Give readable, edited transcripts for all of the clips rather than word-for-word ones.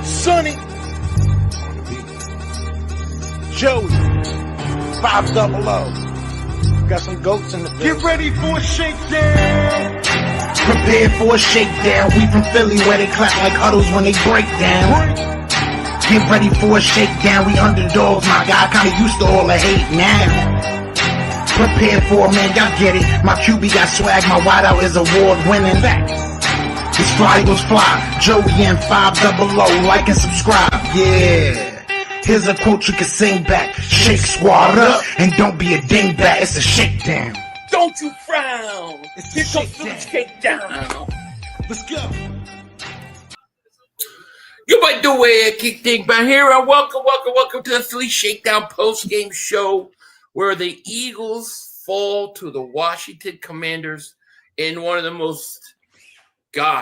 Sonny, Joey, 500. Got some goats in the building. Get ready for a shakedown. Prepare for a shakedown. We from Philly where they clap like huddles when they break down. Get ready for a shakedown. We underdogs, my guy. Kinda used to all the hate now. Prepare for it, man. Y'all get it. My QB got swag. My wideout is award winning. His fly was fly. Joey and 500. Like and subscribe. Yeah. Here's a quote you can sing back. Shake squad up and don't be a dingbat. It's a shakedown. Don't you frown. Here comes the shakedown. Let's go. You might do a kick thing back here, and welcome to the Philly Shakedown post-game show, where the Eagles fall to the Washington Commanders in one of the most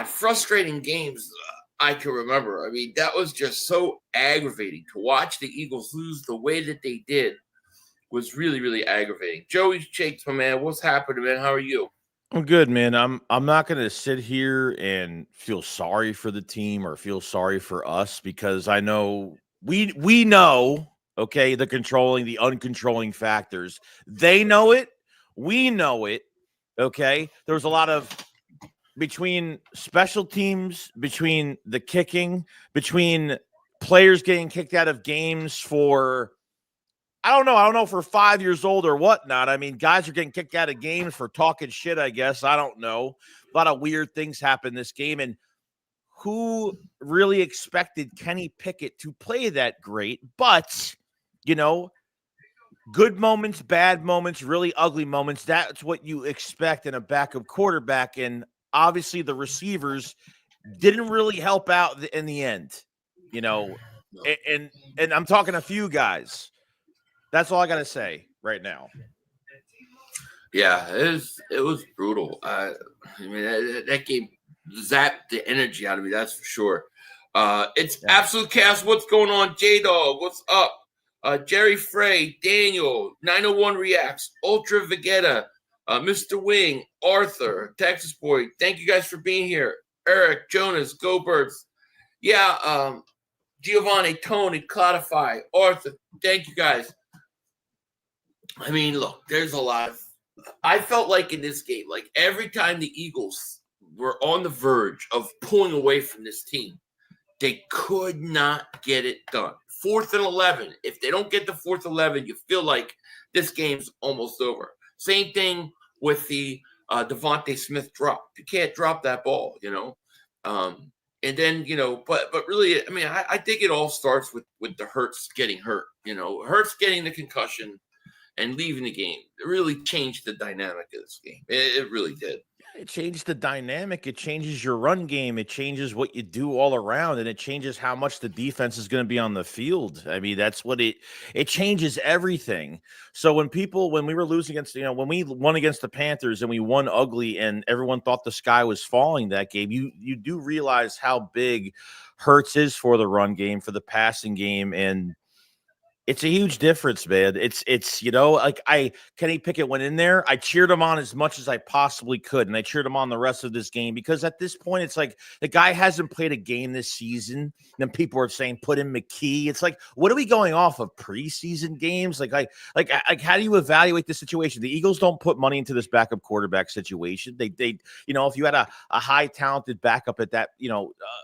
frustrating games I can remember. I mean, that was just so aggravating to watch the Eagles lose the way that they did. Was really, really aggravating. Joey Shakes, my man, what's happening, man? How are you? I'm good, man. I'm not going to sit here and feel sorry for the team or feel sorry for us, because I know we know, okay, the uncontrolling factors. They know it. We know it. Okay. There was a lot of between special teams, between the kicking, between players getting kicked out of games for, I don't know, for 5 years old or whatnot. I mean, guys are getting kicked out of games for talking shit, I guess. I don't know. A lot of weird things happen this game. And who really expected Kenny Pickett to play that great? But, good moments, bad moments, really ugly moments. That's what you expect in a backup quarterback. And obviously the receivers didn't really help out in the end, and I'm talking a few guys. That's all I got to say right now. Yeah, it was brutal. I mean, that game zapped the energy out of me, that's for sure. It's Absolute Chaos. What's going on? J-Dog, what's up? Jerry Frey, Daniel, 901 Reacts, Ultra Vegeta, Mr. Wing, Arthur, Texas Boy, thank you guys for being here. Eric, Jonas, Go Birds. Yeah, Giovanni, Tony, Cloudify, Arthur, thank you guys. I mean, look, there's a lot of – I felt like in this game, like every time the Eagles were on the verge of pulling away from this team, they could not get it done. 4th and 11. If they don't get the 4th 11, you feel like this game's almost over. Same thing with the Devontae Smith drop. You can't drop that ball, And then, but really, I mean, I think it all starts with the Hurts getting hurt. Hurts getting the concussion and leaving the game. It really changed the dynamic of this game. It really did. It changed the dynamic. It changes your run game. It changes what you do all around, and it changes how much the defense is going to be on the field. I mean, that's what it changes everything. So when we were losing against, when we won against the Panthers and we won ugly and everyone thought the sky was falling that game, you do realize how big Hurts is for the run game, for the passing game, and it's a huge difference, man. It's Kenny Pickett went in there. I cheered him on as much as I possibly could, and I cheered him on the rest of this game because at this point, it's like the guy hasn't played a game this season. And people are saying put in McKee. It's like, what are we going off of preseason games? Like how do you evaluate this situation? The Eagles don't put money into this backup quarterback situation. They if you had a high talented backup at that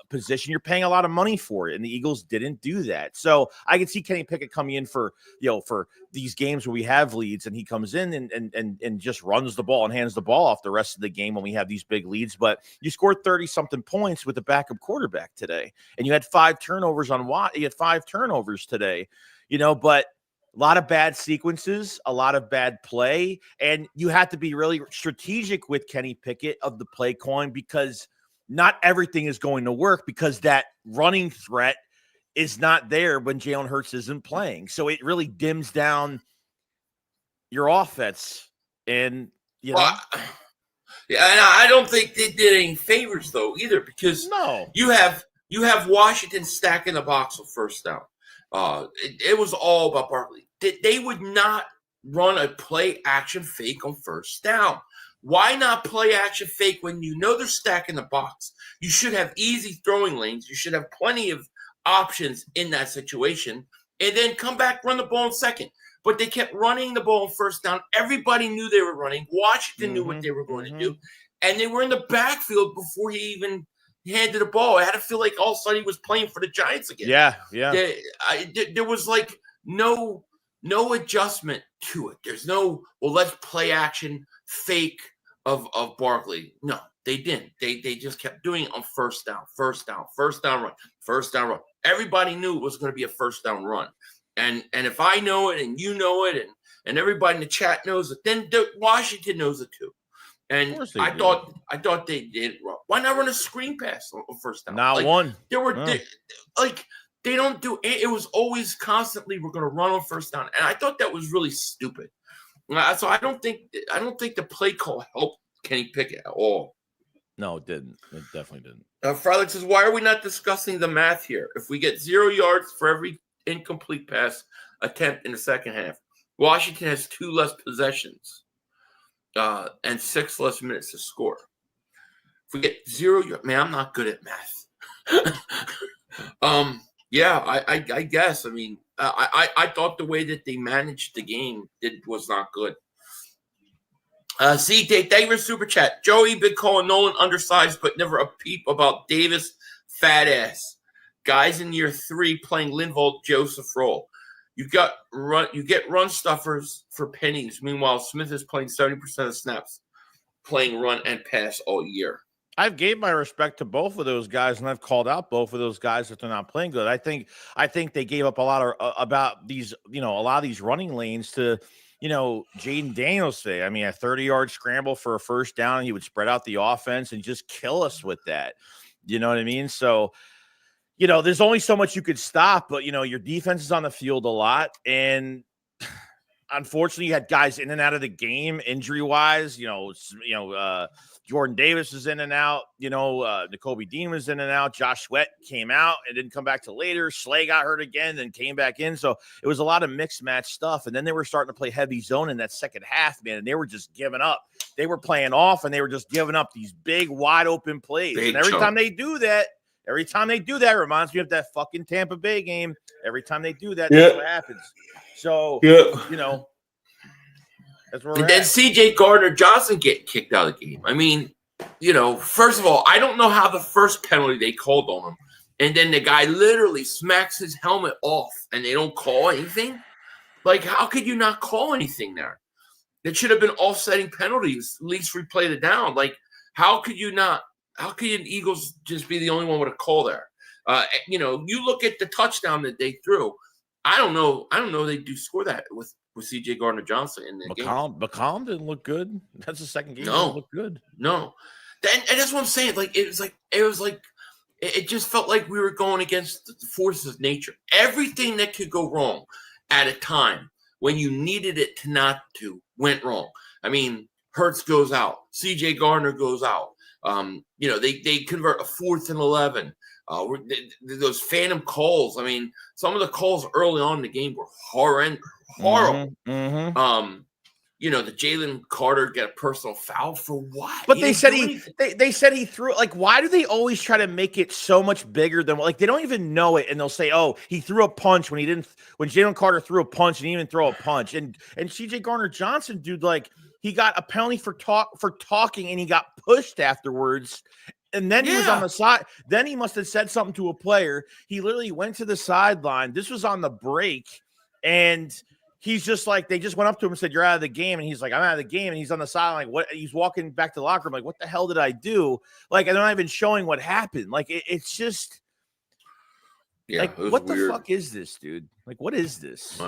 position, you're paying a lot of money for it, and the Eagles didn't do that. So I can see Kenny Pickett coming in for these games where we have leads, and he comes in and just runs the ball and hands the ball off the rest of the game when we have these big leads. But you scored 30 something points with the backup quarterback today, and you had 5 turnovers on Watt. You had 5 turnovers today, but a lot of bad sequences, a lot of bad play, and you had to be really strategic with Kenny Pickett of the play calling, because not everything is going to work, because that running threat is not there when Jalen Hurts isn't playing. So it really dims down your offense. And, Well, yeah, and I don't think they did any favors, though, either, because you have Washington stacking the box with first down. It was all about Barkley. They would not run a play action fake on first down. Why not play action fake when you know they're stacking the box? You should have easy throwing lanes. You should have plenty of options in that situation, and then come back, run the ball in second. But they kept running the ball in first down. Everybody knew they were running. Washington knew what they were going to do, and they were in the backfield before he even handed the ball. I had to feel like all of a sudden he was playing for the Giants again. Yeah. There was like no adjustment to it. There's no, well, let's play action fake of Barkley. No, they didn't. They just kept doing it on first down run. Everybody knew it was going to be a first down run. And if I know it and you know it and everybody in the chat knows it, then Washington knows it too. And I thought they did. Why not run a screen pass on first down? Not one. They don't do it. It was always constantly, we're going to run on first down. And I thought that was really stupid. So I don't think the play call helped Kenny Pickett at all. No, it didn't. It definitely didn't. Frylick says, why are we not discussing the math here? If we get 0 yards for every incomplete pass attempt in the second half, Washington has 2 less possessions and 6 less minutes to score. If we get 0 yards, man, I'm not good at math. Yeah, I guess. I mean, I thought the way that they managed the game was not good. CJ, thank you for super chat. Joey been calling Nolan undersized, but never a peep about Davis fat ass. Guys in year 3 playing Linval Joseph role. You get run stuffers for pennies. Meanwhile, Smith is playing 70% of snaps, playing run and pass all year. I've gave my respect to both of those guys, and I've called out both of those guys that they're not playing good. I think they gave up a lot about these, a lot of these running lanes to, Jaden Daniels today. I mean, a 30-yard scramble for a first down, he would spread out the offense and just kill us with that. You know what I mean? So, there's only so much you could stop, but your defense is on the field a lot, and unfortunately, you had guys in and out of the game injury-wise. Jordan Davis is in and out. N'Kobe Dean was in and out. Josh Sweat came out and didn't come back till later. Slay got hurt again, then came back in. So it was a lot of mixed match stuff. And then they were starting to play heavy zone in that second half, man, and they were just giving up. They were playing off, and they were just giving up these big, wide-open plays. And every time they do that, it reminds me of that fucking Tampa Bay game. Every time they do that, that's what happens. So, that's where we're then at. CJ Gardner-Johnson getting kicked out of the game. I mean, first of all, I don't know how the first penalty they called on him, and then the guy literally smacks his helmet off, and they don't call anything. Like, how could you not call anything there? It should have been offsetting penalties, at least replay the down. Like, how could you not? How could the Eagles just be the only one with a call there? You look at the touchdown that they threw. I don't know they do score that with CJ Gardner-Johnson in the game. McCollum didn't look good. That's the second game. No, didn't look good. No, and that's what I'm saying. Like it just felt like we were going against the forces of nature. Everything that could go wrong at a time when you needed it to not to went wrong. I mean, Hurts goes out. CJ Gardner goes out. They convert a 4th and 11. Those phantom calls. I mean, some of the calls early on in the game were horrible. The Jalen Carter get a personal foul for what? But they said he threw. Like, why do they always try to make it so much bigger than they don't even know it, and they'll say, "Oh, he threw a punch when he didn't." When Jalen Carter threw a punch and he didn't even throw a punch, and CJ Gardner-Johnson, dude, he got a penalty for talking, and he got pushed afterwards. And then he was on the side. Then he must have said something to a player. He literally went to the sideline. This was on the break. And he's just they just went up to him and said, "You're out of the game." And he's like, "I'm out of the game." And he's on the sideline. What? He's walking back to the locker room. Like, what the hell did I do? And they're not even showing what happened. It's just what weird. The fuck is this, dude? What is this?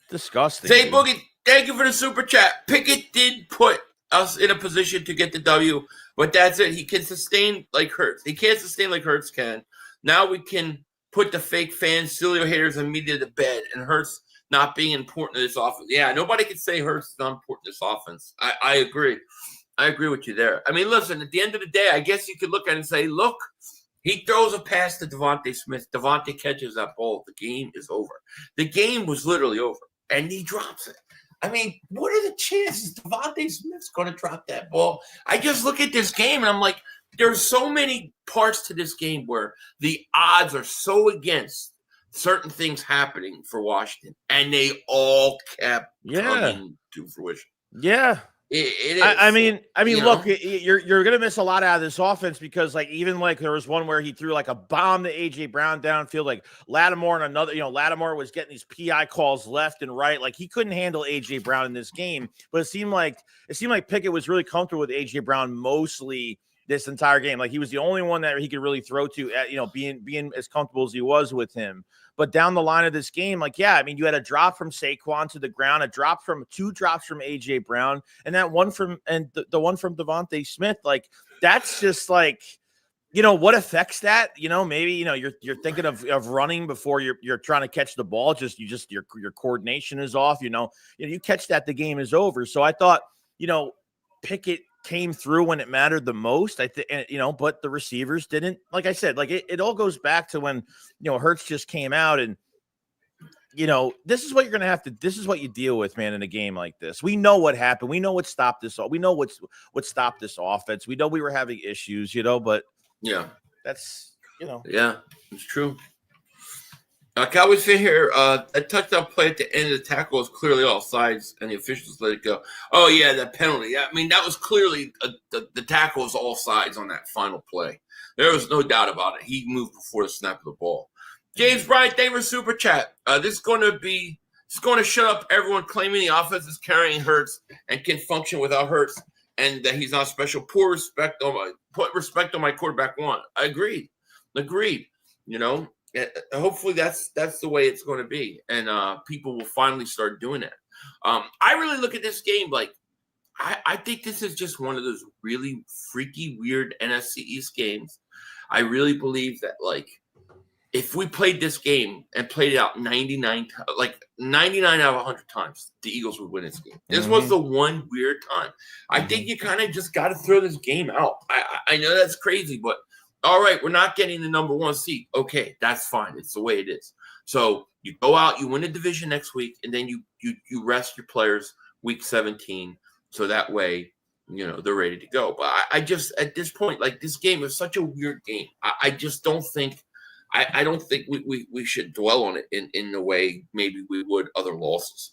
Disgusting. Say Boogie, thank you for the super chat. Pickett did put us in a position to get the W, but that's it. He can sustain like Hurts. He can't sustain like Hurts can. Now we can put the fake fans, Steelers haters, and media to bed, and Hurts not being important to this offense. Yeah, nobody can say Hurts is not important to this offense. I agree. I agree with you there. I mean, listen, at the end of the day, I guess you could look at it and say, look, he throws a pass to Devontae Smith. Devontae catches that ball. The game is over. The game was literally over, and he drops it. I mean, what are the chances Devontae Smith's going to drop that ball? I just look at this game and I'm like, there's so many parts to this game where the odds are so against certain things happening for Washington, and they all kept coming to fruition. Yeah. It is. I mean, look, know? you're gonna miss a lot out of this offense because, like, even like there was one where he threw like a bomb to AJ Brown downfield, like Lattimore and another. Lattimore was getting these PI calls left and right, like he couldn't handle AJ Brown in this game. But it seemed like Pickett was really comfortable with AJ Brown mostly this entire game. Like he was the only one that he could really throw to, at, being as comfortable as he was with him. But down the line of this game, like, yeah, I mean, you had a drop from Saquon to the ground, two drops from AJ Brown, and that one the one from Devontae Smith. Like, that's just like, what affects that? Maybe, you're thinking of running before you're trying to catch the ball. Your coordination is off. You catch that, the game is over. So I thought, Pickett came through when it mattered the most. I think, but the receivers didn't. Like I said, like it all goes back to when, Hurts just came out, and this is what you're going to have to. This is what you deal with, man, in a game like this. We know what happened. We know what stopped this. We know what stopped this offense. We know we were having issues, but yeah, that's yeah, it's true. Cowboys fan here. A touchdown play at the end of the tackle was clearly offsides, and the officials let it go. Oh yeah, that penalty. I mean, that was clearly the tackle was offsides on that final play. There was no doubt about it. He moved before the snap of the ball. James Bryant, thank you for super chat. This is going to shut up everyone claiming the offense is carrying Hurts and can function without Hurts, and that he's not special. Put respect on my quarterback one. I agreed. Hopefully that's the way it's going to be, and people will finally start doing that. I really look at this game like I think this is just one of those really freaky, weird NFC East games. I really believe that, like, if we played this game and played it out 99 out of 100 times, the Eagles would win this game. This was the one weird time. I think you kind of just got to throw this game out. I know that's crazy, but all right, we're not getting the number one seed. Okay, that's fine. It's the way it is. So you go out, you win the division next week, and then you rest your players week 17, so that way, they're ready to go. But I just, at this point, like, this game is such a weird game. I just don't think I don't think we should dwell on it in the way maybe we would other losses.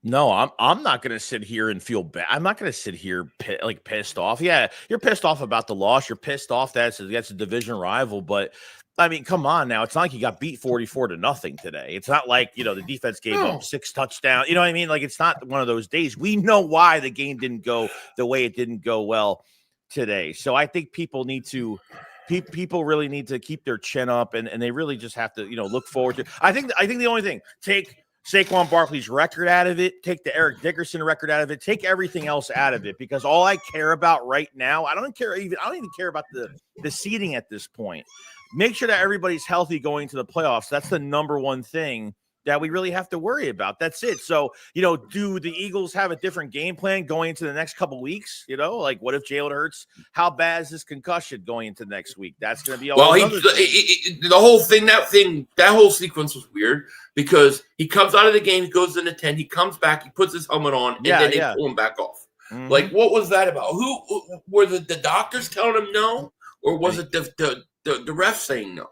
No, I'm not going to sit here and feel bad. I'm not going to sit here pissed off. Yeah, you're pissed off about the loss. You're pissed off that it's a division rival. But I mean, come on now. It's not like you got beat 44-0 today. It's not like, the defense gave up 6 touchdowns. You know what I mean? Like, it's not one of those days. We know why the game didn't go the way it didn't go well today. So I think people really need to keep their chin up, and they really just have to, look forward to. I think the only thing, take Saquon Barkley's record out of it, take the Eric Dickerson record out of it, take everything else out of it, because all I care about right now, I don't even care about the seeding at this point. Make sure that everybody's healthy going to the playoffs. That's the number one thing that we really have to worry about. That's it. So, do the Eagles have a different game plan going into the next couple weeks? Like, what if Jalen Hurts? How bad is this concussion going into next week? That's going to be the whole thing. That whole sequence was weird because he comes out of the game, he goes into 10, he comes back, he puts his helmet on, and then they pull him back off. Mm-hmm. Like, what was that about? Who were the doctors telling him no, or was it the ref saying no?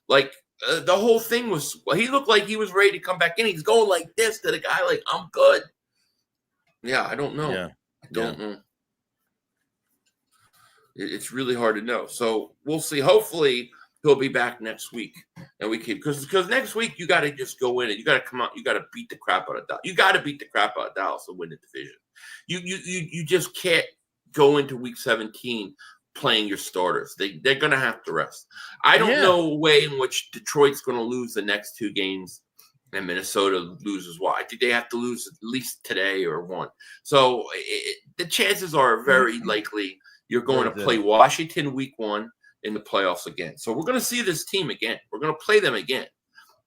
Like. The whole thing was, he looked like he was ready to come back in. He's going like this to the guy, like, I'm good. Yeah, I don't know. Yeah. I don't know. It's really hard to know. So we'll see. Hopefully he'll be back next week, and we can, because next week you got to just go in and you got to come out. You got to beat the crap out of Dallas. You got to beat the crap out of Dallas to win the division. You just can't go into week 17 playing your starters. They're going to have to rest. I don't know a way in which Detroit's going to lose the next 2 games and Minnesota loses one. I think they have to lose at least today or one. So the chances are very likely you're going to play Washington week 1 in the playoffs again. So we're going to see this team again. We're going to play them again.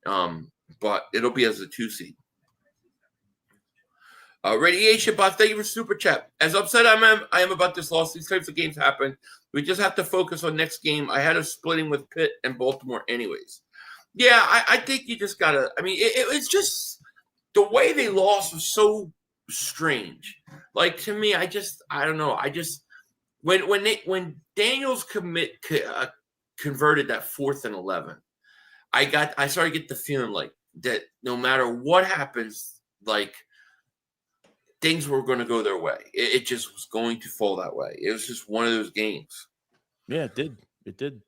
But it'll be as a 2 seed. Radiation Bot, thank you for super chat. As upset I am about this loss, these types of games happen. We just have to focus on next game. I had a splitting with Pitt and Baltimore anyways. Yeah, I think you just got to – I mean, it's just – the way they lost was so strange. Like, to me, I don't know. When Daniels converted that 4th and 11, I started to get the feeling like that no matter what happens, like, things were going to go their way. It just was going to fall that way. It was just one of those games. Yeah, it did. It did.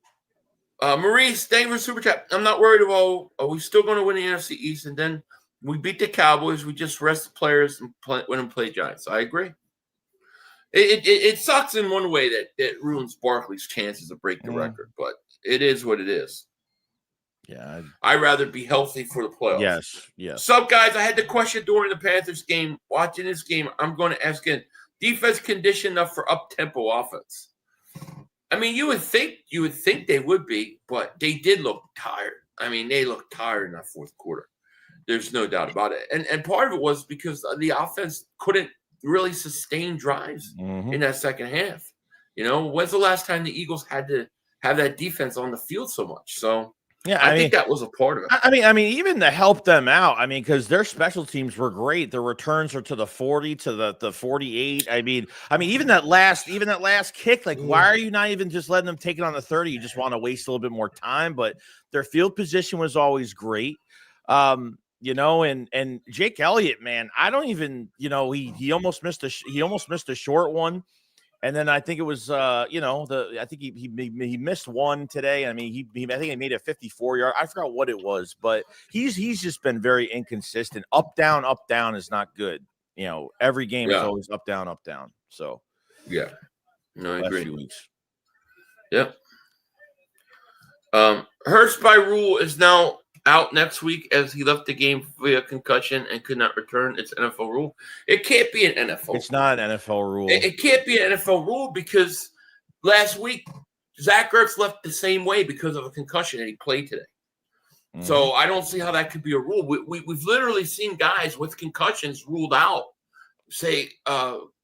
Maurice, thank you for super chat. I'm not worried about. Are we still going to win the NFC East? And then we beat the Cowboys. We just rest the players and play Giants. I agree. It sucks in one way that it ruins Barkley's chances to break the record, but it is what it is. Yeah, I'd rather be healthy for the playoffs. Yes. Sup, guys? I had the question during the Panthers game. Watching this game, I'm going to ask again: defense conditioned enough for up-tempo offense? I mean, you would think they would be, but they did look tired. I mean, they looked tired in that 4th quarter. There's no doubt about it. And part of it was because the offense couldn't really sustain drives in that second half. You know, when's the last time the Eagles had to have that defense on the field so much? So yeah, I think that was a part of it. I mean, even to help them out. I mean, because their special teams were great. The returns are to the 40, to the 48. I mean, even that last kick. Like, why are you not even just letting them take it on the 30? You just want to waste a little bit more time. But their field position was always great. You know, and Jake Elliott, man, I don't even. You know, he almost missed a short one. And then I think it was, I think he missed one today. I mean, I think he made a 54-yard. I forgot what it was, but he's just been very inconsistent. Up down is not good. You know, every game is always up down. So yeah, no, I agree. Few weeks. Yep. Hurts by rule is now out next week as he left the game via concussion and could not return. It's NFL rule. It can't be an NFL rule. It's not an NFL rule. It can't be an NFL rule because last week Zach Ertz left the same way because of a concussion and he played today. So I don't see how that could be a rule. We've literally seen guys with concussions ruled out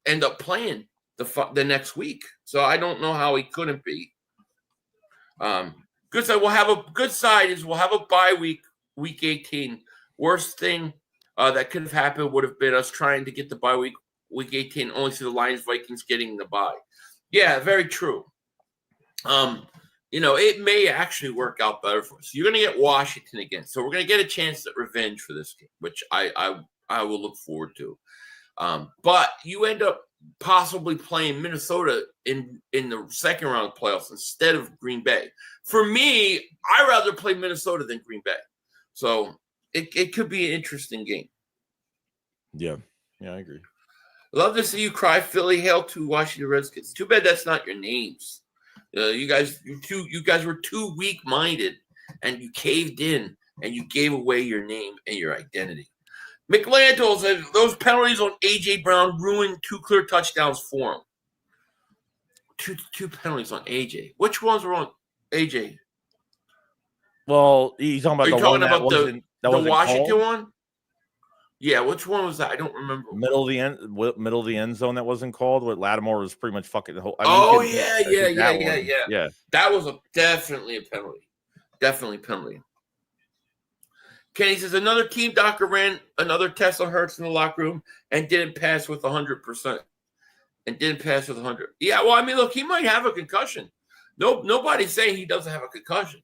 end up playing the next week. So I don't know how he couldn't be. Good side is we'll have a bye week 18. Worst thing that could have happened would have been us trying to get the bye week 18, only to the Lions Vikings getting the bye. Yeah, very true. You know, it may actually work out better for us. You're going to get Washington again, so we're going to get a chance at revenge for this game, which I will look forward to. But you end up possibly playing Minnesota in the second round of playoffs instead of Green Bay. For me, I'd rather play Minnesota than Green Bay. So it could be an interesting game. Yeah, I agree. Love to see you cry Philly, hail to Washington Redskins. Too bad that's not your names. You guys were too weak-minded, and you caved in, and you gave away your name and your identity. McLandle says those penalties on A.J. Brown ruined 2 clear touchdowns for him. Two penalties on A.J. Which ones were on A.J.? Well, he's talking about the Washington one? Yeah, which one was that? I don't remember. Middle of the end zone that wasn't called. What Lattimore was pretty much fucking the whole. Yeah. That was definitely a penalty. Definitely penalty. Kenny says another team doctor ran another test on Hurts in the locker room and didn't pass with 100%. Yeah, well, I mean, look, he might have a concussion. Nobody's saying he doesn't have a concussion.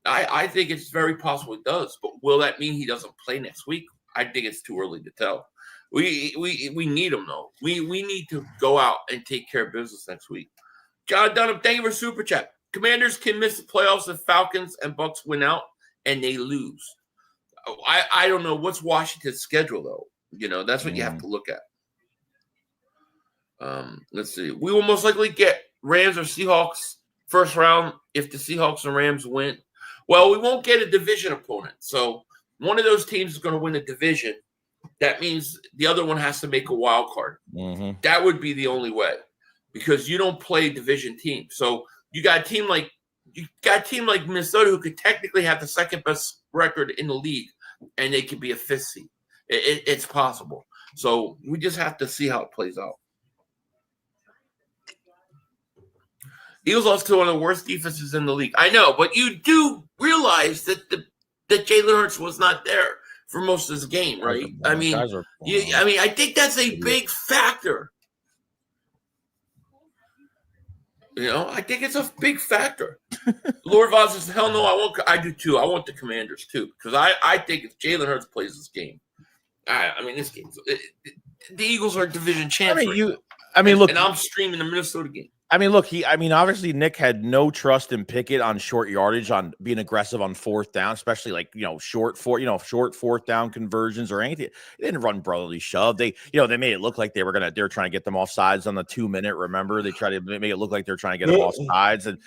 I think it's very possible he does, but will that mean he doesn't play next week? I think it's too early to tell. We need him though. We need to go out and take care of business next week. John Dunham, thank you for super chat. Commanders can miss the playoffs if Falcons and Bucks win out and they lose. I don't know what's Washington's schedule though. You know, that's what you have to look at. Let's see. We will most likely get Rams or Seahawks first round if the Seahawks and Rams win. Well, we won't get a division opponent. So one of those teams is going to win the division. That means the other one has to make a wild card. That would be the only way because you don't play division teams. So you got a team like Minnesota who could technically have the second best record in the league, and they could be a 5th seed. It's possible. So we just have to see how it plays out. Eagles lost to one of the worst defenses in the league. I know, but you do realize that Jalen Hurts was not there for most of this game, right? Guys are I think that's a big factor. I think it's a big factor. Lord Voss says, hell no, I won't. I do too. I want the Commanders too, because I think if Jalen Hurts plays this game, this game, the Eagles are division champs. Look, and I'm streaming the Minnesota game. Look, obviously Nick had no trust in Pickett on short yardage, on being aggressive on fourth down, especially like, short fourth down conversions or anything. They didn't run brotherly shove. They made it look like they were trying to get them off sides on the 2 minute. Remember, they tried to make it look like they're trying to get them off sides, and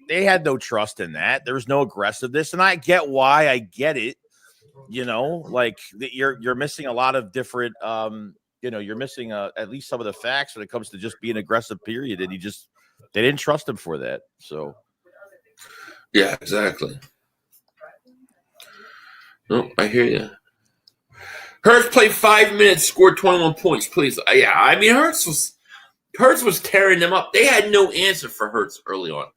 they had no trust in that. There was no aggressiveness, and I get why. I get it. Like you're missing a lot of different, you're missing at least some of the facts when it comes to just being aggressive, period. And they didn't trust him for that. So, yeah, exactly. No, I hear you. Hurts played 5 minutes, scored 21 points. Please, Hurts was tearing them up. They had no answer for Hurts early on.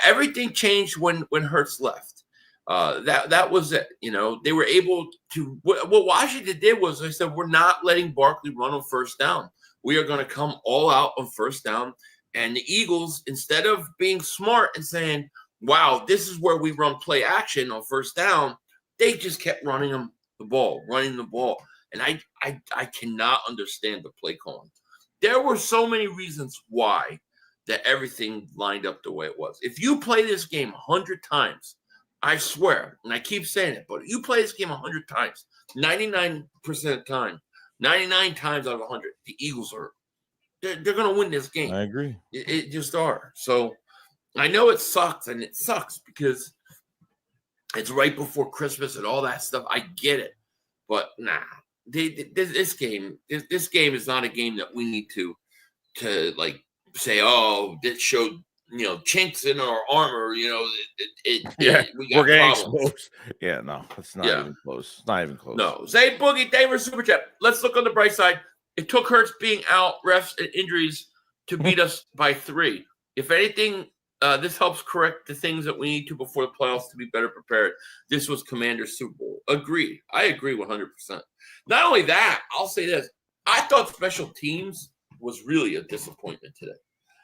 Everything changed when Hurts left. That was it. They were able to. What Washington did was they said, we're not letting Barkley run on first down. We are going to come all out on first down. And the Eagles, instead of being smart and saying, wow, this is where we run play action on first down, they just kept running the ball. And I cannot understand the play calling. There were so many reasons why that everything lined up the way it was. If you play this game 100 times, I swear, and I keep saying it, but you play this game 100 times, 99% of the time, 99 times out of 100, the Eagles they're going to win this game. I agree. It just are. So I know it sucks, and it sucks because it's right before Christmas and all that stuff. I get it, but this game is not a game that we need to like say, oh, this showed chinks in our armor. We got we're getting problems. Exposed. Yeah, no, it's not even close. It's not even close. No, Zay Boogie, thank you for super chat. Let's look on the bright side. It took Hurts being out, refs, and injuries to beat us by 3. If anything, this helps correct the things that we need to before the playoffs to be better prepared. This was Commanders' Super Bowl. Agreed. I agree 100%. Not only that, I'll say this. I thought special teams was really a disappointment today.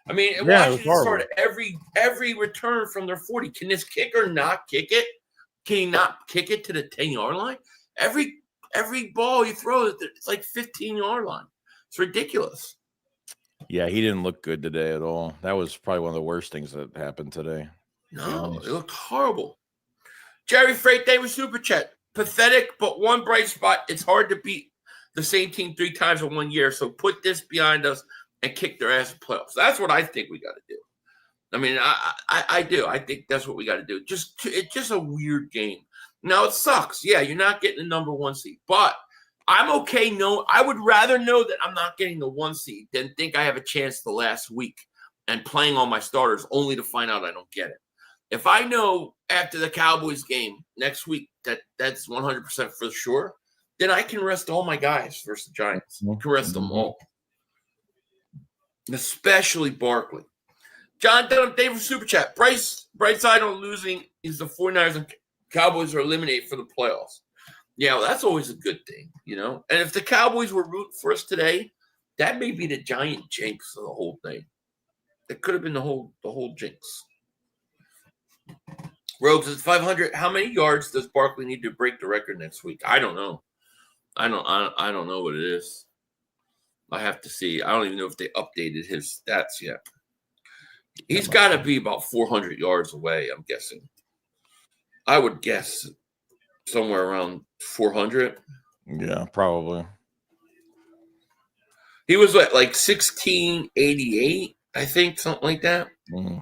Washington started every return from their 40. Can this kicker not kick it? Can he not kick it to the 10-yard line? Every ball he throws, it's like 15-yard line. It's ridiculous. Yeah, he didn't look good today at all. That was probably one of the worst things that happened today. No, it looked horrible. Jerry Freight Day with Super Chat. Pathetic, but one bright spot. It's hard to beat the same team 3 times in 1 year. So put this behind us and kick their ass in playoffs. That's what I think we got to do. I do. I think that's what we got to do. It's just a weird game. Now, it sucks. Yeah, you're not getting the number 1 seed. But I'm okay. No, I would rather know that I'm not getting the 1 seed than think I have a chance the last week and playing all my starters only to find out I don't get it. If I know after the Cowboys game next week that's 100% for sure, then I can rest all my guys versus the Giants. I can rest them all. Especially Barkley. John Dunham, Dave from Super Chat. Bright side on losing is the 49ers and Cowboys are eliminated for the playoffs. Yeah, well, that's always a good thing, And if the Cowboys were rooting for us today, that may be the giant jinx of the whole thing. It could have been the whole jinx. Rogues is 500. How many yards does Barkley need to break the record next week? I don't know. I don't know what it is. I have to see. I don't even know if they updated his stats yet. He's got to be about 400 yards away, I'm guessing. I would guess somewhere around 400. Yeah, probably. He was like 1688, I think, something like that. Mm-hmm.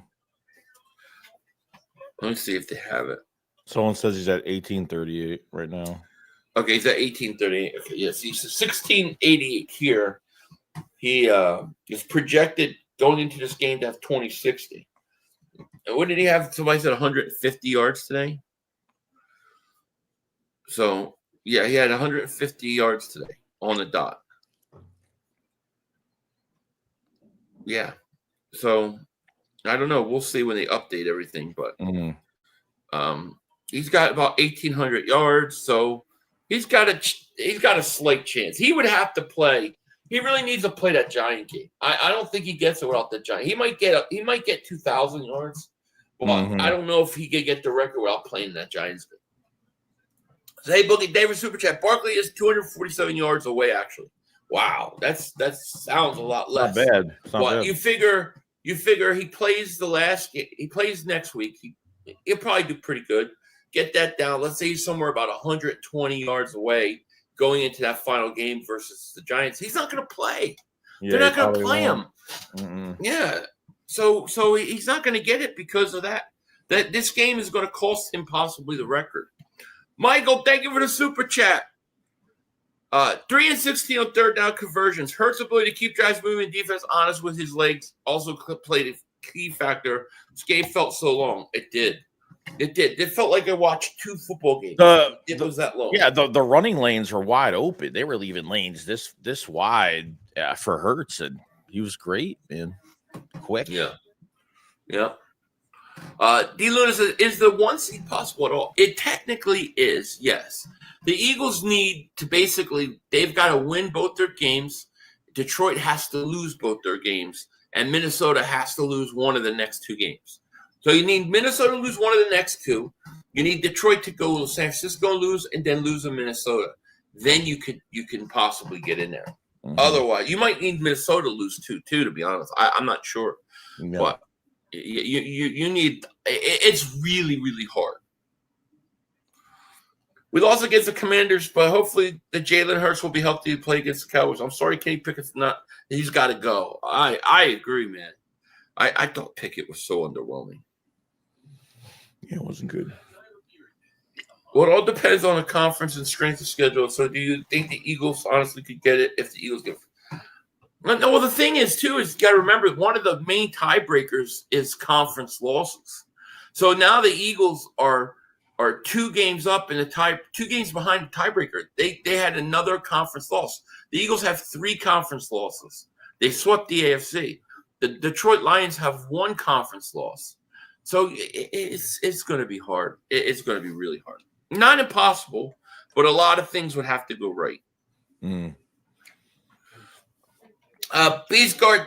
Let me see if they have it. Someone says he's at 1838 right now. Okay, he's at 1838. Okay, yes, he's 1688 here. He is projected going into this game to have 2060. And what did he have? Somebody said 150 yards today. So, yeah, he had 150 yards today on the dot. Yeah. So, I don't know. We'll see when they update everything. But he's got about 1,800 yards. So, He's got a slight chance. He would have to play. He really needs to play that Giant game. I don't think he gets it without the Giant. He might get 2,000 yards, but I don't know if he could get the record without playing that Giants game. So, hey, Boogie, David Super Chat. Barkley is 247 yards away. Actually, wow, that sounds a lot less. Not bad. But you figure he plays the last game. He plays next week. He'll probably do pretty good. Get that down. Let's say he's somewhere about 120 yards away going into that final game versus the Giants. He's not going to play. Yeah, they're not going to play him. Mm-mm. Yeah. So he's not going to get it because of that. That this game is going to cost him possibly the record. Michael, thank you for the super chat. 3 and 16 on third down conversions. Hurts' ability to keep drives moving and defense honest with his legs also played a key factor. This game felt so long. It did. It did. It felt like I watched 2 football games. It was that long. Yeah, the running lanes were wide open. They were leaving lanes this wide for Hurts, and he was great, man. Quick. Yeah. Yeah. D. Luna says, is the 1 seed possible at all? It technically is, yes. The Eagles need to they've got to win both their games. Detroit has to lose both their games, and Minnesota has to lose one of the next 2 games. So you need Minnesota to lose one of the next 2. You need Detroit to go to San Francisco and lose, and then lose in Minnesota. Then you can possibly get in there. Mm-hmm. Otherwise, you might need Minnesota to lose 2 too. To be honest, I'm not sure, but you need. It's really, really hard. We lost against the Commanders, but hopefully the Jalen Hurts will be healthy to play against the Cowboys. I'm sorry, Kenny Pickett's not. He's got to go. I agree, man. I thought Pickett was so underwhelming. Yeah, it wasn't good. Well, it all depends on the conference and strength of schedule. So do you think the Eagles honestly could get it if the Eagles get – well, the thing is, too, is you got to remember one of the main tiebreakers is conference losses. So now the Eagles are 2 games up in the 2 games behind the tiebreaker. They had another conference loss. The Eagles have 3 conference losses. They swept the AFC. The Detroit Lions have 1 conference loss. So it's going to be hard. It's going to be really hard. Not impossible, but a lot of things would have to go right. Beast Guard,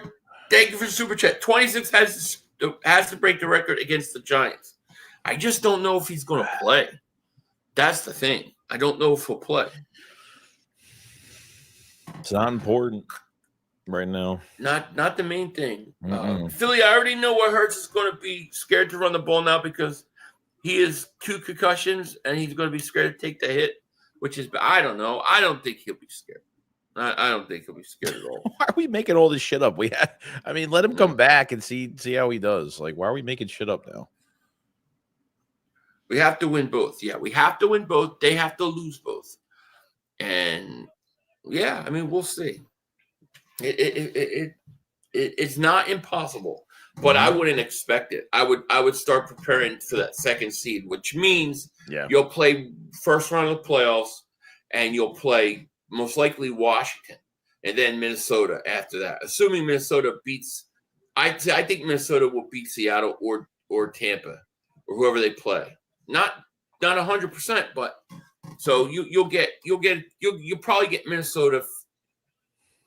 thank you for the super chat. 26 has to break the record against the Giants. I just don't know if he's going to play. That's the thing. I don't know if he'll play. It's not important right now. Not the main thing. Philly, I already know what Hurts is going to be scared to run the ball now because he has 2 concussions and he's going to be scared to take the hit, which is, I don't know. I don't think he'll be scared. I don't think he'll be scared at all. Why are we making all this shit up? Let him come back and see how he does. Like, why are we making shit up now? We have to win both. Yeah, we have to win both. They have to lose both. And, yeah, we'll see. It's not impossible, but I wouldn't expect it. I would start preparing for that 2nd seed, which means you'll play first round of the playoffs, and you'll play most likely Washington, and then Minnesota after that. Assuming Minnesota beats, I think Minnesota will beat Seattle or Tampa or whoever they play. Not 100%, but so you'll probably get Minnesota.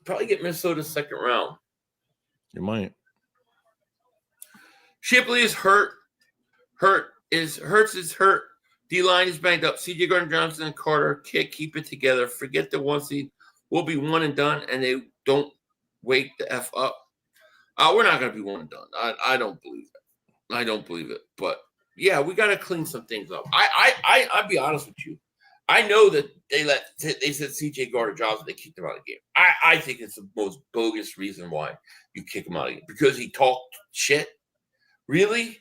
Probably get Minnesota 2nd round. You might. Shipley is hurt. Hurts is hurt. D-line is banged up. C.J. Gardner-Johnson and Carter can't keep it together. Forget the 1 seed. We'll be 1 and done, and they don't wake the F up. We're not going to be 1 and done. I don't believe it. I don't believe it. But, yeah, we got to clean some things up. I'll be honest with you. I know that they said C.J. Gardner-Johnson, they kicked him out of the game. I think it's the most bogus reason why you kick him out of the game. Because he talked shit? Really?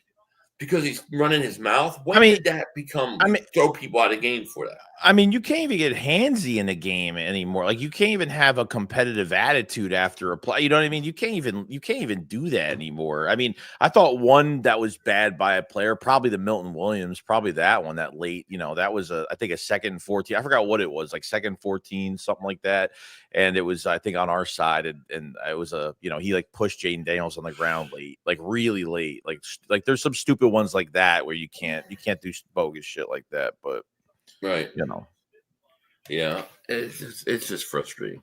Because he's running his mouth? When did that become throw people out of the game for that? You can't even get handsy in the game anymore. Like, you can't even have a competitive attitude after a play. You know what I mean? You can't even do that anymore. I thought one that was bad by a player, probably the Milton Williams, probably that one, that late, that was I think a 2nd 14. I forgot what it was, like 2nd 14, something like that. And it was, I think, on our side, and it was he like pushed Jaden Daniels on the ground late, like really late. Like there's some stupid ones like that where you can't do bogus shit like that, but right. Yeah, it's just frustrating.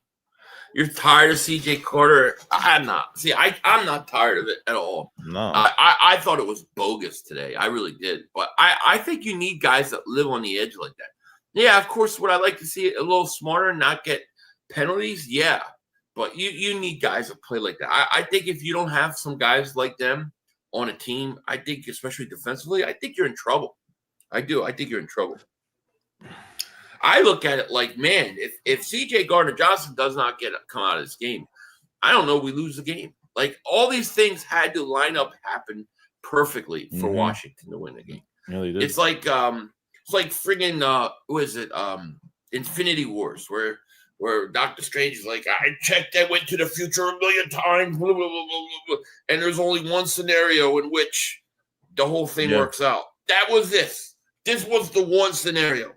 You're tired of CJ Carter. I'm not. See, I'm not tired of it at all. No. I thought it was bogus today. I really did. But I think you need guys that live on the edge like that. Yeah, of course, would I like to see it a little smarter and not get penalties? Yeah. But you need guys that play like that. I think if you don't have some guys like them on a team, I think, especially defensively, I think you're in trouble. I do. I think you're in trouble. I look at it like, man, if CJ Gardner-Johnson does not come out of this game, I don't know, we lose the game. Like, all these things had to line up, happen perfectly for Washington to win the game. Really did. It's like friggin' what is it? Infinity Wars, where Doctor Strange is like, I checked, I went to the future a million times, blah, blah, blah, blah, blah, and there's only one scenario in which the whole thing works out. That was this. This was the one scenario.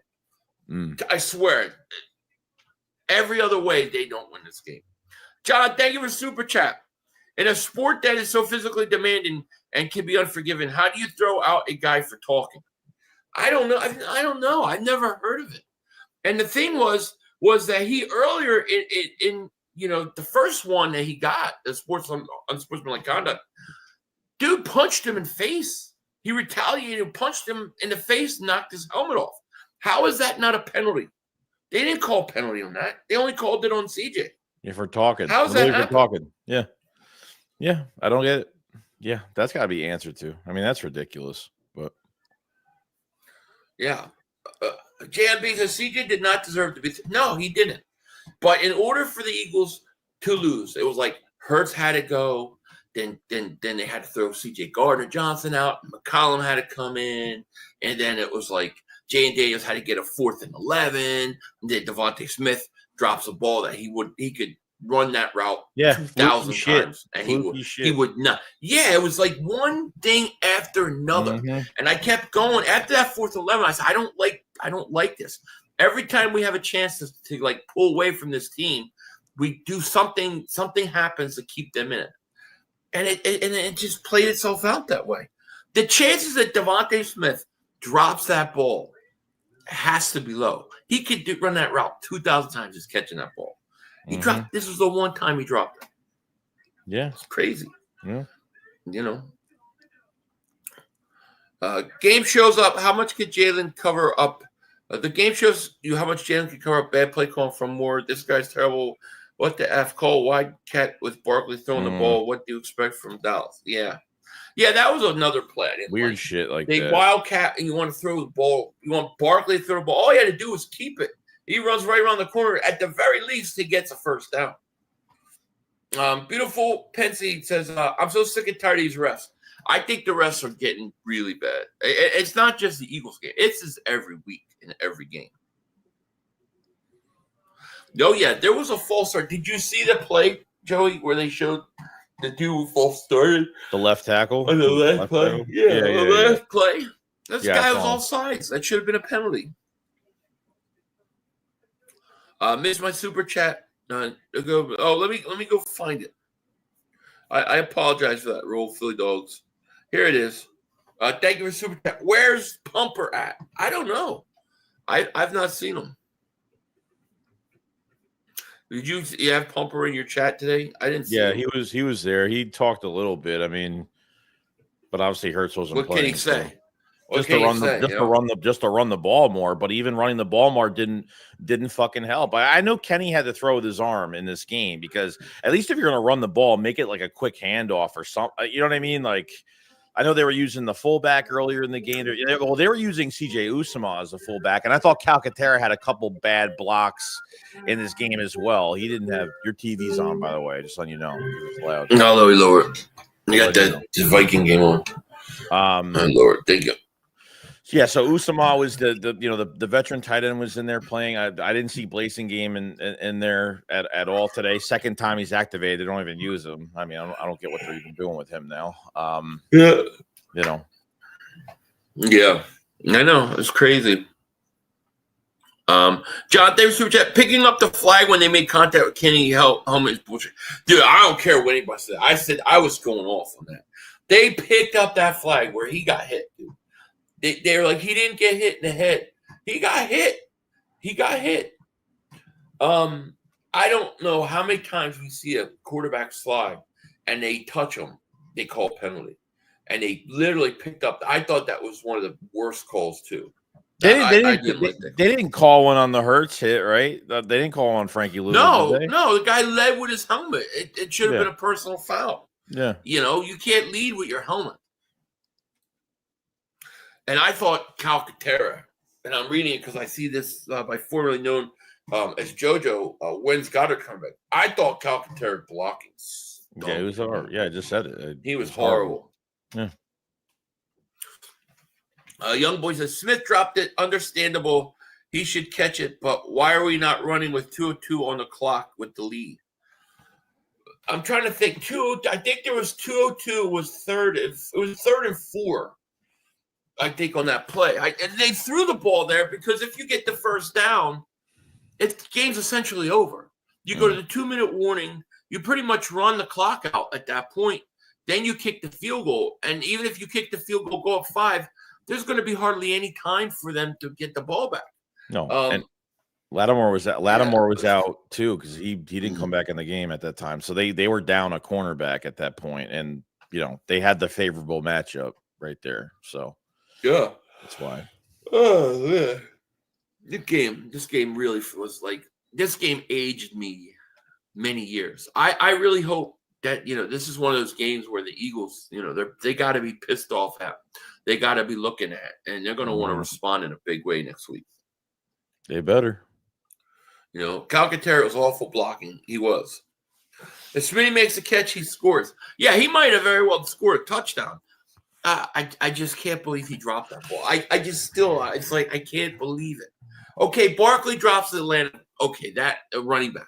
I swear. Every other way, they don't win this game. John, thank you for Super Chat. In a sport that is so physically demanding and can be unforgiving, how do you throw out a guy for talking? I don't know. I don't know. I've never heard of it. And the thing was that he earlier in the first one that he got, the unsportsmanlike conduct, dude punched him in the face. He retaliated, punched him in the face, knocked his helmet off. How is that not a penalty? They didn't call penalty on that. They only called it on CJ. If we're talking. How's that happen? Talking. Yeah. Yeah. I don't get it. Yeah. That's got to be answered to. I mean, that's ridiculous. But yeah. JMB says CJ did not deserve to be. No, he didn't. But in order for the Eagles to lose, it was like Hurts had to go. Then they had to throw CJ Gardner-Johnson out. McCollum had to come in. And then it was like Jay Daniels had to get a 4th and 11. And then Devontae Smith drops a ball that he could run that route 2,000 times. And he would not. Yeah, it was like one thing after another. And I kept going. After that 4th and 11, I said, I don't like this. Every time we have a chance to like pull away from this team, we do something happens to keep them in it. And it just played itself out that way. The chances that Devontae Smith drops that ball has to be low. He could run that route 2,000 times just catching that ball. He dropped. This was the one time he dropped it. Yeah, it's crazy. Yeah, game shows up. How much could Jalen cover up? The game shows you how much Jalen can cover up bad play calling from Moore. This guy's terrible. What the F call? Wildcat with Barkley throwing the ball. What do you expect from Dallas? Yeah, that was another play. Weird shit like they that. Wildcat, and you want to throw the ball. You want Barkley to throw the ball. All you had to do was keep it. He runs right around the corner. At the very least, he gets a first down. Beautiful Pensy says, I'm so sick and tired of these refs. I think the refs are getting really bad. It's not just the Eagles game. It's just every week in every game. Oh, yeah, there was a false start. Did you see the play, Joey, where they showed the dude who false started? The left tackle? On the left play? Yeah, the left play. This guy was all offsides. That should have been a penalty. Missed my super chat. Let me go find it. I apologize for that. Roll Philly Dogs. Here it is. Thank you for super chat. Where's Pumper at? I don't know. I've not seen him. Did you have Pumper in your chat today? I didn't see him. he was there. He talked a little bit. I mean, but obviously Hurts wasn't playing. What can he say? Just to run the ball more, but even running the ball more didn't fucking help. I know Kenny had to throw with his arm in this game because at least if you're going to run the ball, make it like a quick handoff or something. You know what I mean? Like, I know they were using the fullback earlier in the game. They were using CJ Usama as a fullback, and I thought Calcaterra had a couple bad blocks in this game as well. He didn't have your TV's on, by the way, just letting you know. It was loud. No, lower. You got that Viking game on. Lord, thank you. Yeah, so Usama was the veteran tight end was in there playing. I didn't see Blasingame in there at all today. Second time he's activated, they don't even use him. I mean, I don't get what they're even doing with him now. Yeah, Yeah, I know it's crazy. John, thanks for picking up the flag when they made contact with Kenny helmet is bullshit. Dude, I don't care what anybody said. I said I was going off on that. They picked up that flag where he got hit, dude. They were like, he didn't get hit in the head. He got hit. I don't know how many times we see a quarterback slide and they touch him, they call penalty. And they literally picked up. I thought that was one of the worst calls too. I didn't like that. They didn't call one on the Hurts hit, right? They didn't call one on Frankie Louis. No, the guy led with his helmet. It should have been a personal foul. Yeah. You can't lead with your helmet. And I thought Calcaterra, and I'm reading it because I see this by formerly known as JoJo, when's Goddard coming back. I thought Calcaterra blocking. Yeah, it was horrible. Yeah, I just said it. He was horrible. Yeah. Young boy says, Smith dropped it. Understandable. He should catch it. But why are we not running with 2:02 on the clock with the lead? I'm trying to think. I think there was 2:02 was third. It was 3rd and 4. I think on that play. And they threw the ball there because if you get the first down, the game's essentially over. You go to the 2-minute warning. You pretty much run the clock out at that point. Then you kick the field goal. And even if you kick the field goal, go up 5, there's going to be hardly any time for them to get the ball back. No. And Lattimore was out too because he didn't come back in the game at that time. So they were down a cornerback at that point, and they had the favorable matchup right there. So yeah, that's why. Oh yeah. This game really was like this game aged me many years. I really hope that this is one of those games where the Eagles, they got to be pissed off at. They got to be looking at, and they're going to want to respond in a big way next week. They better. Calcaterra was awful blocking. He was. If Smitty makes a catch, he scores. Yeah, he might have very well scored a touchdown. I just can't believe he dropped that ball. It's like I can't believe it. Okay, Barkley drops to Atlanta. Okay, that running back.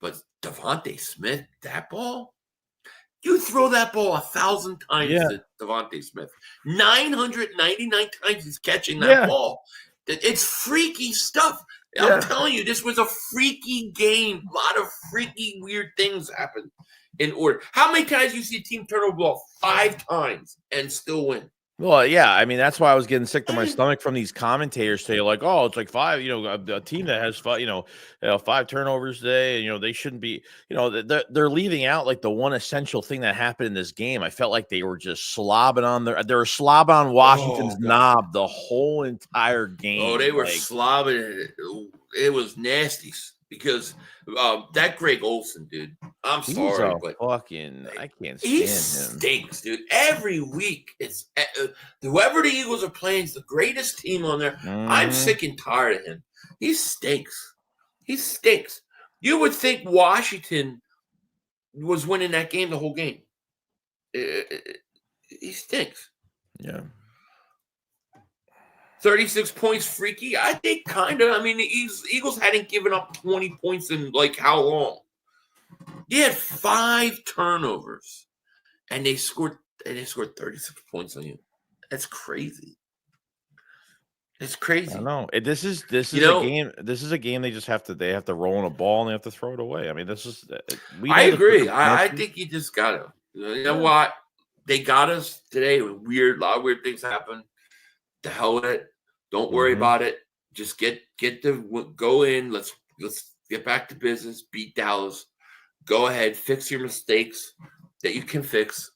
But Devontae Smith, that ball? You throw that ball 1,000 times to Devontae Smith. 999 times he's catching that ball. It's freaky stuff. I'm telling you, this was a freaky game. A lot of freaky, weird things happened in order. How many times do you see a team turn over the ball 5 times and still win? Well, yeah, I mean, that's why I was getting sick to my stomach from these commentators say, like, oh, it's like 5, a team that has 5 turnovers today, and, they shouldn't be, they're leaving out like the one essential thing that happened in this game. I felt like they were just slobbing on Washington's knob the whole entire game. Oh, they were slobbing. It was nasty because that Greg Olsen, dude, I'm sorry, but I can't stand he him. Stinks, dude. Every week, it's whoever the Eagles are playing is the greatest team on there. I'm sick and tired of him. He stinks. You would think Washington was winning that game the whole game. He stinks. Yeah. 36 points, freaky. I think kind of. I mean, the Eagles hadn't given up 20 points in like how long? He had 5 turnovers, and they scored 36 points on you. That's crazy. It's crazy. I know. This is a game. This is a game they have to roll in a ball and they have to throw it away. I mean, this is. I agree. I think you just gotta. You know what? They got us today. It was weird. A lot of weird things happened. The hell with it. Don't worry about it. Just go in. Let's get back to business. Beat Dallas. Go ahead. Fix your mistakes that you can fix,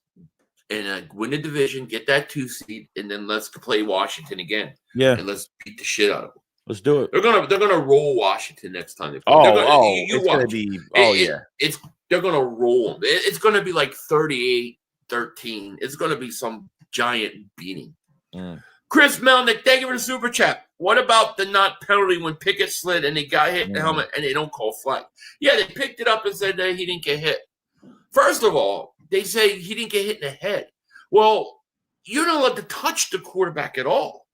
and win the division. Get that 2 seed, and then let's play Washington again. Yeah, and let's beat the shit out of them. Let's do it. They're gonna roll Washington next time they play. They're gonna roll them. It's gonna be like 38-13. It's gonna be some giant beating. Chris Melnick, thank you for the super chat. What about the not penalty when Pickett slid and they got hit in the helmet and they don't call flag? Yeah, they picked it up and said that he didn't get hit. First of all, they say he didn't get hit in the head. Well, you're not allowed to touch the quarterback at all.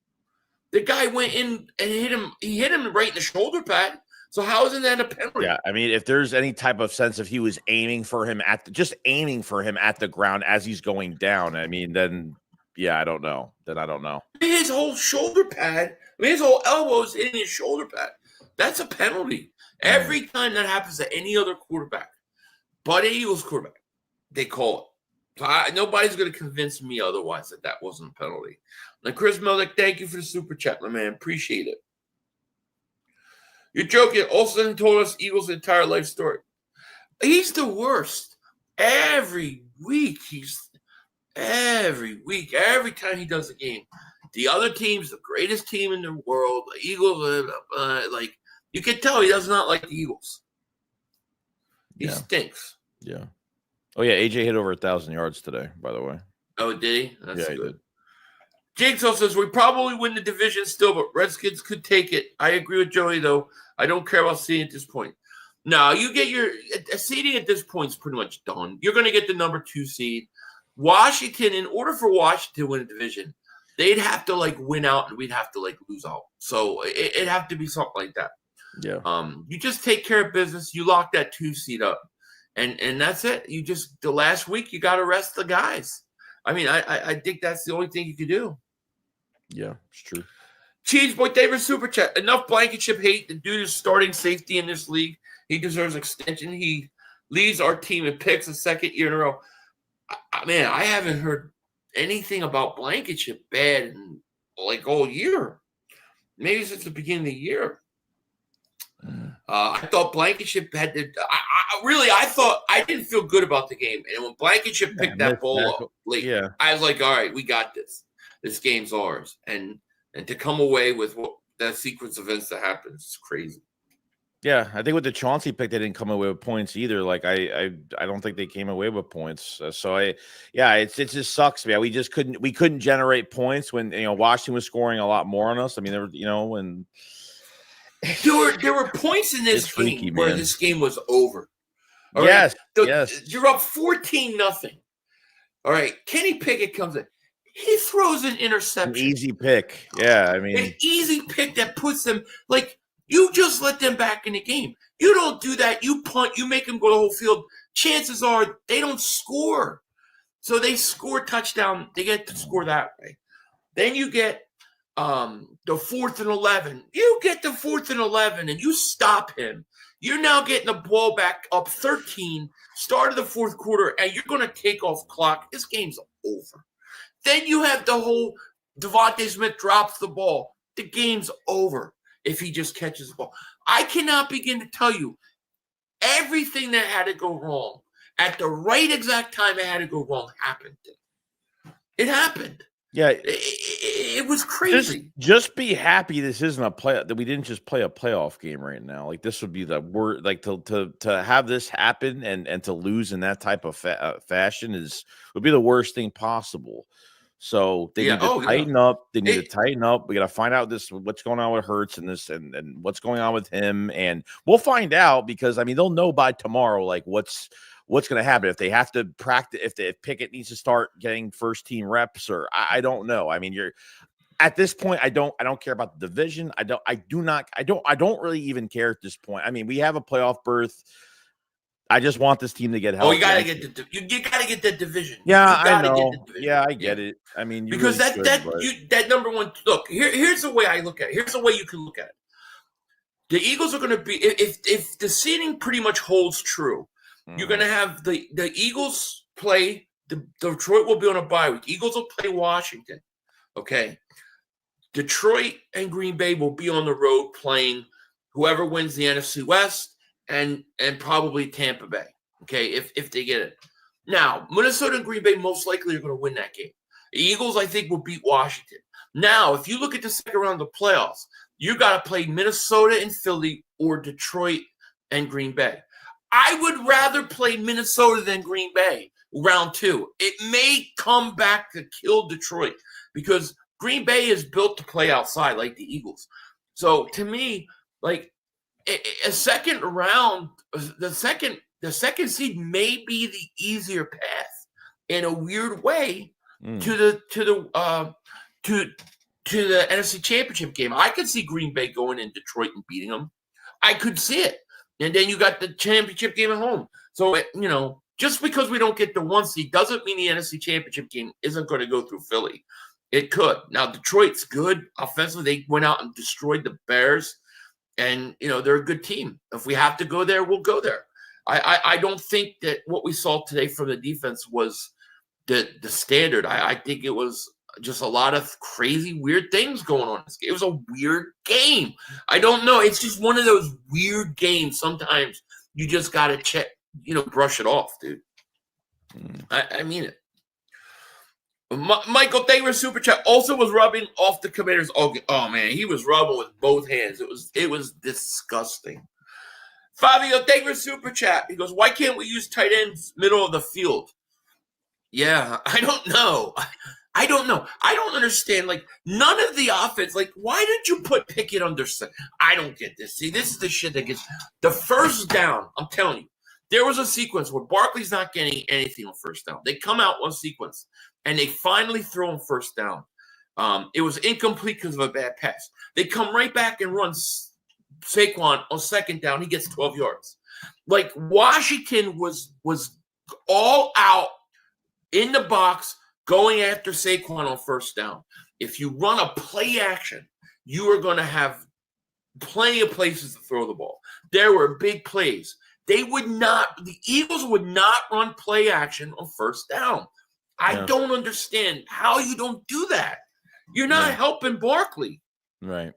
The guy went in and hit him. He hit him right in the shoulder pad. So how isn't that a penalty? Yeah, I mean, if there's any type of sense if he was aiming for him at the ground as he's going down, I mean, then. Yeah, I don't know. His whole shoulder pad, his whole elbows hitting his shoulder pad. That's a penalty. Every time that happens to any other quarterback, but an Eagles quarterback, they call it. So nobody's going to convince me otherwise that wasn't a penalty. Now, Chris Melnick, thank you for the super chat, my man. Appreciate it. You're joking. Olsen told us Eagles' entire life story. He's the worst. Every week, every time he does a game, the other team's the greatest team in the world. The Eagles, like, you can tell he does not like the Eagles. He stinks. Yeah. Oh, yeah. AJ hit over 1,000 yards today, by the way. Oh, did he? That's good. He did. Jigsaw says, we probably win the division still, but Redskins could take it. I agree with Joey, though. I don't care about seeding at this point. No, you get your seeding at this point is pretty much done. You're going to get the number 2 seed. Washington, in order for Washington to win a division, they'd have to, like, win out, and we'd have to, like, lose out. So it'd have to be something like that. Yeah. You just take care of business. You lock that 2 seed up, and that's it. You just, the last week, you got to rest the guys. I mean, I think that's the only thing you can do. Yeah, it's true. Cheese Boy David Super Chat. Enough Blankenship hate. The dude is starting safety in this league. He deserves extension. He leads our team in picks a second year in a row. Man, I haven't heard anything about Blankenship bad in like all year. Maybe since the beginning of the year. I thought Blankenship had to. I thought I didn't feel good about the game, and when Blankenship picked that ball up late, I was like, "All right, we got this. This game's ours." And to come away with that sequence of events that happens, it's crazy. Yeah, I think with the Chauncey pick, they didn't come away with points either. Like I don't think they came away with points. So it just sucks, man. We couldn't generate points when Washington was scoring a lot more on us. I mean, when there were points in this game where this game was over. All yes, right? yes. You're up 14-0. All right, Kenny Pickett comes in. He throws an interception. An easy pick. Yeah, I mean. An easy pick that puts them, like, you just let them back in the game. You don't do that. You punt. You make them go the whole field. Chances are they don't score. So they score touchdown. They get to score that way. Then you get the 4th and 11. You get the 4th and 11, and you stop him. You're now getting the ball back up 13, start of the 4th quarter, and you're going to take off clock. This game's over. Then you have the whole Devontae Smith drops the ball. The game's over if he just catches the ball. I cannot begin to tell you everything that had to go wrong at the right exact time it had to go wrong happened. It happened. Yeah, it was crazy. Just be happy this isn't a play that we didn't just play a playoff game right now. Like this would be the word. Like to have this happen and to lose in that type of fashion would be the worst thing possible. So they need to tighten up. They need to tighten up. We got to find out what's going on with Hurts and this and what's going on with him, and we'll find out because I mean they'll know by tomorrow like what's going to happen if they have to practice. If Pickett needs to start getting first team reps, or I don't know. I mean, you're at this point. I don't care about the division. I don't really even care at this point. I mean, we have a playoff berth. I just want this team to get healthy. Oh, you gotta get the division. Yeah, I know. Yeah, I get it. I mean, because really that number one. Look, here's the way I look at it. Here's the way you can look at it. The Eagles are going to be if the seeding pretty much holds true. You're going to have the Eagles play. The Detroit will be on a bye week. Eagles will play Washington. Okay. Detroit and Green Bay will be on the road playing whoever wins the NFC West. And probably Tampa Bay, okay, if they get it. Now, Minnesota and Green Bay most likely are going to win that game. The Eagles, I think, will beat Washington. Now, if you look at the second round of the playoffs, you got to play Minnesota and Philly or Detroit and Green Bay. I would rather play Minnesota than Green Bay round 2. It may come back to kill Detroit because Green Bay is built to play outside like the Eagles. So, to me, like, a second round, the second seed may be the easier path in a weird way to the NFC Championship game. I could see Green Bay going in Detroit and beating them. I could see it, and then you got the championship game at home. So just because we don't get the 1 seed doesn't mean the NFC Championship game isn't going to go through Philly. It could. Now Detroit's good offensively. They went out and destroyed the Bears. And, they're a good team. If we have to go there, we'll go there. I don't think that what we saw today from the defense was the standard. I think it was just a lot of crazy, weird things going on. It was a weird game. I don't know. It's just one of those weird games. Sometimes you just got to check, brush it off, dude. I mean it. Michael, thank you for super chat. Also was rubbing off the Commanders. Oh man, he was rubbing with both hands. It was disgusting. Fabio, thank you for super chat. He goes, why can't we use tight ends middle of the field? Yeah, I don't know. I don't know. I don't understand. Like, none of the offense, like, why did you put Pickett under center? I don't get this. See, this is the shit that gets the first down. I'm telling you, there was a sequence where Barkley's not getting anything on first down. They come out one sequence, and they finally throw him first down. It was incomplete because of a bad pass. They come right back and run Saquon on second down. He gets 12 yards. Like, Washington was all out in the box, going after Saquon on first down. If you run a play action, you are going to have plenty of places to throw the ball. There were big plays. The Eagles would not run play action on first down. I don't understand how you don't do that. You're not helping Barkley. Right.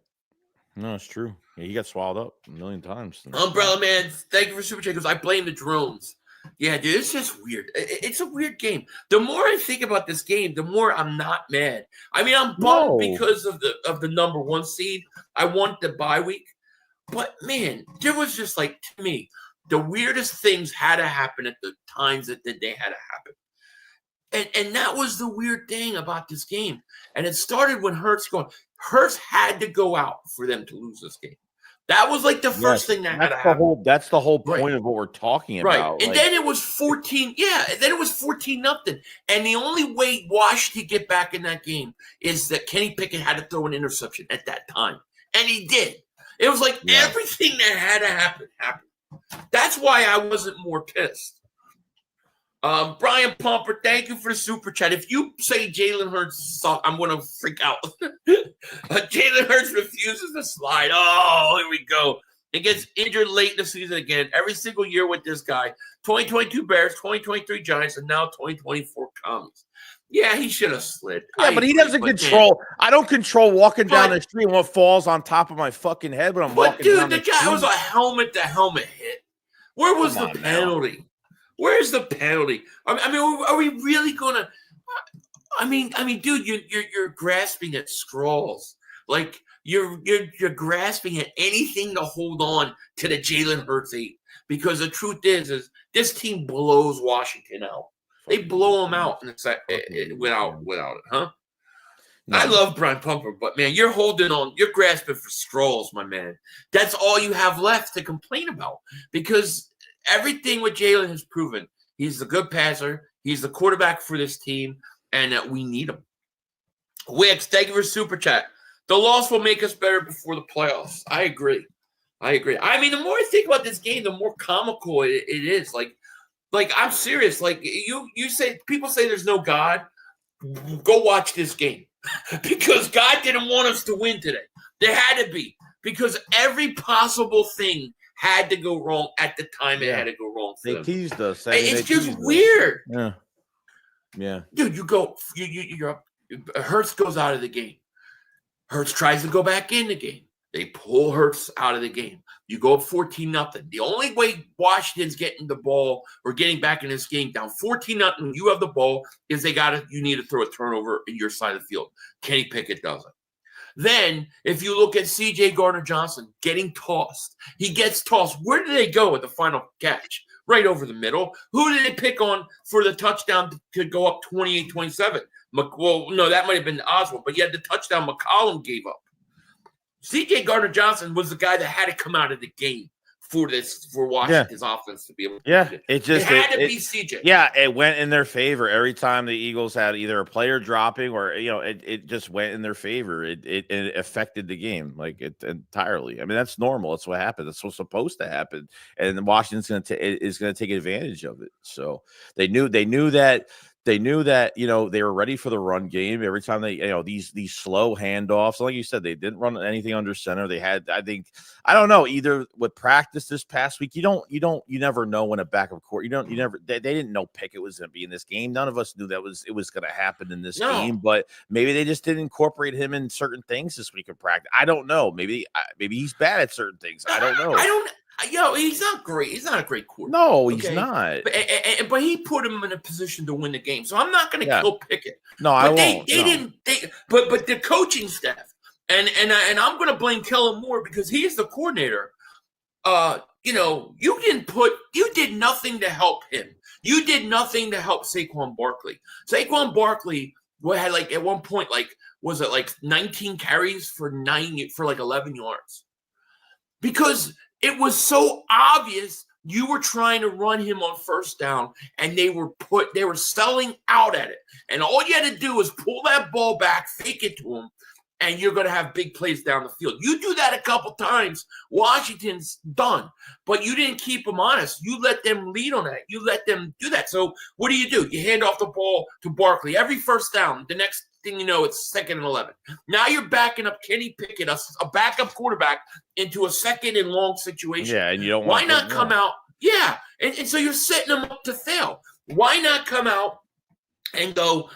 No, it's true. Yeah, he got swallowed up a million times. Umbrella Man, thank you for super chat, because I blame the drones. Yeah, dude, it's just weird. It's a weird game. The more I think about this game, the more I'm not mad. I mean, I'm bummed because of the number one seed. I want the bye week. But, man, there was just, like, to me, the weirdest things had to happen at the times that they had to happen. And that was the weird thing about this game. And it started when Hurts had to go out for them to lose this game. That was like the first thing that had to happen. That's the whole point of what we're talking about. Right. And then it was 14. Yeah. And then it was 14-0. And the only way Washington get back in that game is that Kenny Pickett had to throw an interception at that time. And he did. It was like everything that had to happen happened. That's why I wasn't more pissed. Brian Pumper, thank you for the super chat. If you say Jalen Hurts sucks, I'm going to freak out. Jalen Hurts refuses to slide. Oh, here we go. He gets injured late in the season again. Every single year with this guy. 2022 Bears, 2023 Giants, and now 2024 comes. Yeah, he should have slid. Yeah, but he doesn't control. I don't control walking down the street and what falls on top of my fucking head when I'm walking down the street. Dude, the guy was a helmet-to-helmet hit. Where was the penalty? Where's the penalty? I mean, are we really gonna? I mean, dude, you're grasping at straws. Like you're grasping at anything to hold on to the Jalen Hurts 8. Because the truth is this team blows Washington out. They blow them out without it, huh? No. I love Brian Pumper, but man, you're holding on. You're grasping for straws, my man. That's all you have left to complain about because. Everything with Jalen has proven. He's the good passer. He's the quarterback for this team, and we need him. Wix, thank you for super chat. The loss will make us better before the playoffs. I agree. I mean, the more I think about this game, the more comical it is. Like I'm serious. Like you say, people say there's no God. Go watch this game because God didn't want us to win today. There had to be because every possible thing had to go wrong at the time it had to go wrong for them. They teased us. It's just weird. Yeah. Dude, you're up. Hurts goes out of the game. Hurts tries to go back in the game. They pull Hurts out of the game. You go up 14-0. The only way Washington's getting the ball or getting back in this game down 14-0 when you have the ball is you need to throw a turnover in your side of the field. Kenny Pickett doesn't. Then, if you look at C.J. Gardner-Johnson getting tossed, he gets tossed. Where did they go with the final catch? Right over the middle. Who did they pick on for the touchdown to go up 28-27? Well, no, that might have been Oswald, but you had the touchdown McCollum gave up. C.J. Gardner-Johnson was the guy that had to come out of the game for Washington's offense to be able to do it. It had to be CJ. Yeah, it went in their favor every time the Eagles had either a player dropping or it just went in their favor. It affected the game entirely. I mean, that's normal. That's what happened. That's what's supposed to happen. And Washington's is going to take advantage of it. So they knew that They knew that, they were ready for the run game every time they, these slow handoffs. Like you said, they didn't run anything under center. They had, I don't know, either with practice this past week, you never know when a backup court, they didn't know Pickett was going to be in this game. None of us knew it was going to happen in this game, but maybe they just didn't incorporate him in certain things this week in practice. I don't know. Maybe he's bad at certain things. I don't know. He's not great. He's not a great quarterback. No, he's not. But he put him in a position to win the game. So I'm not going to kill Pickett. No, I won't. But the coaching staff, and I'm going to blame Kellen Moore because he is the coordinator. You did nothing to help him. You did nothing to help Saquon Barkley. Saquon Barkley had at one point, was it 19 carries for 11 yards? Because it was so obvious you were trying to run him on first down, and they were selling out at it. And all you had to do was pull that ball back, fake it to him, and you're going to have big plays down the field. You do that a couple times, Washington's done. But you didn't keep them honest. You let them lead on that. You let them do that. So what do? You hand off the ball to Barkley. Every first down, the next thing you know, it's 2nd and 11. Now you're backing up Kenny Pickett, a backup quarterback, into a 2nd and long situation. Yeah, and you don't want. Why not come out? Yeah, and so you're setting them up to fail. Why not come out and go,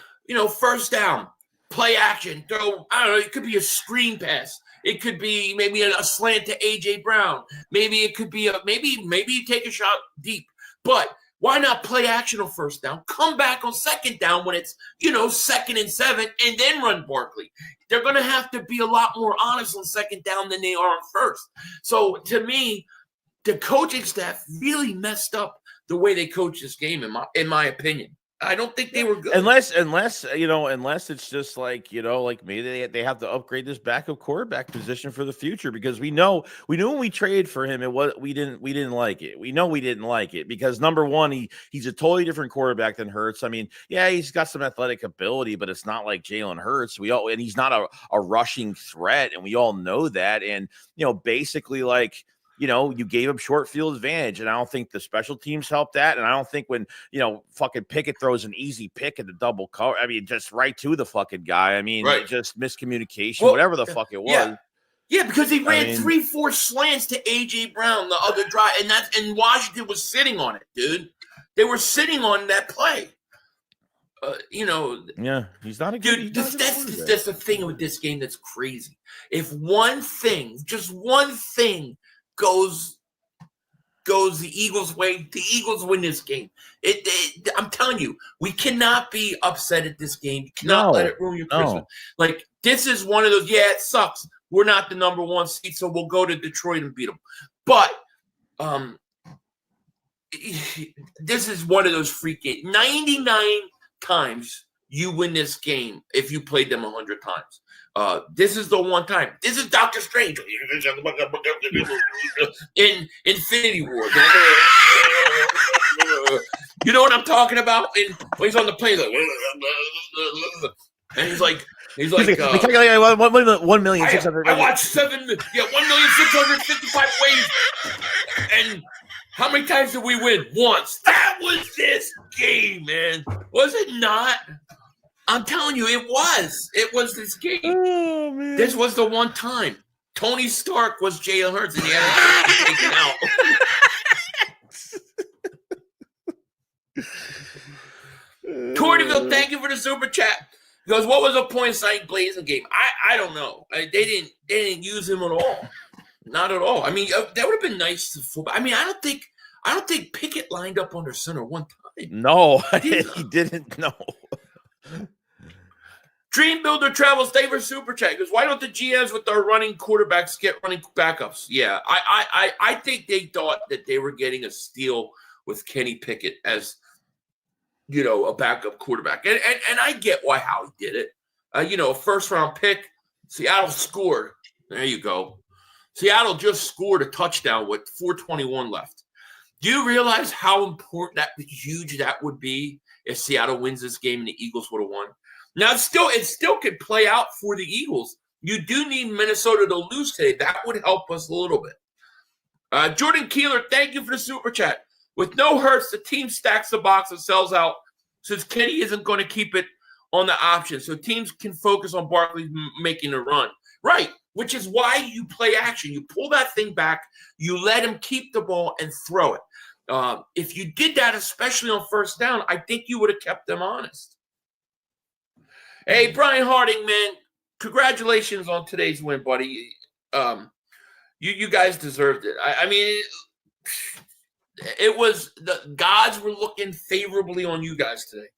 first down, play action, throw, I don't know, it could be a screen pass. It could be maybe a slant to A.J. Brown. Maybe it could be maybe you take a shot deep. But why not play action on first down? Come back on 2nd down when it's, 2nd and 7, and then run Barkley. They're going to have to be a lot more honest on 2nd down than they are on first. So to me, the coaching staff really messed up the way they coached this game, in my opinion. I don't think they were good. Unless it's just like maybe they have to upgrade this backup quarterback position for the future, because we knew when we traded for him, we didn't like it. We know we didn't like it because, number one, he's a totally different quarterback than Hurts. I mean, yeah, he's got some athletic ability, but it's not like Jalen Hurts. And he's not a rushing threat, and we all know that. And basically, you gave him short field advantage, and I don't think the special teams helped that. And I don't think when, fucking Pickett throws an easy pick in the double cover, I mean, just right to the fucking guy. I mean, just miscommunication, whatever the fuck it was. Yeah, because he ran 3-4 slants to A.J. Brown the other drive, and Washington was sitting on it, dude. They were sitting on that play. Yeah, he's not a good dude. That's the thing with this game that's crazy. If just one thing goes the Eagles' way, the Eagles win this game. I'm telling you, we cannot be upset at this game. You cannot let it ruin your Christmas. This is one of those, it sucks. We're not the number 1 seed, so we'll go to Detroit and beat them. But this is one of those freak games. 99 times you win this game if you played them 100 times. This is the one time. This is Doctor Strange in Infinity War. You know what I'm talking about? When he's on the plane, and he's like, 1,600,000. I watched 1,655 ways. And how many times did we win? Once. That was this game, man. Was it not? I'm telling you, it was. It was this game. Oh, man. This was the one time. Tony Stark was Jalen Hurts, and he had to take it out. Tortyville, thank you for the super chat. He goes, what was the point of signing Blaze in the game? I don't know. They didn't use him at all. Not at all. I mean, that would have been nice to football. I mean, I don't think Pickett lined up under center one time. No, he didn't. No. Dream Builder Travels, thank you for super chat. He goes, why don't the GMs with their running quarterbacks get running backups? Yeah, I think they thought that they were getting a steal with Kenny Pickett as, a backup quarterback. And I get how he did it. A first-round pick, Seattle scored. There you go. Seattle just scored a touchdown with 4:21 left. Do you realize how important huge that would be if Seattle wins this game and the Eagles would have won? Now, it still could play out for the Eagles. You do need Minnesota to lose today. That would help us a little bit. Jordan Keeler, thank you for the super chat. With no Hurts, the team stacks the box and sells out since Kenny isn't going to keep it on the option, so teams can focus on Barkley making a run. Right, which is why you play action. You pull that thing back, you let him keep the ball and throw it. If you did that, especially on first down, I think you would have kept them honest. Hey, Brian Harding, man, congratulations on today's win, buddy. You guys deserved it. I mean, it was the gods were looking favorably on you guys today,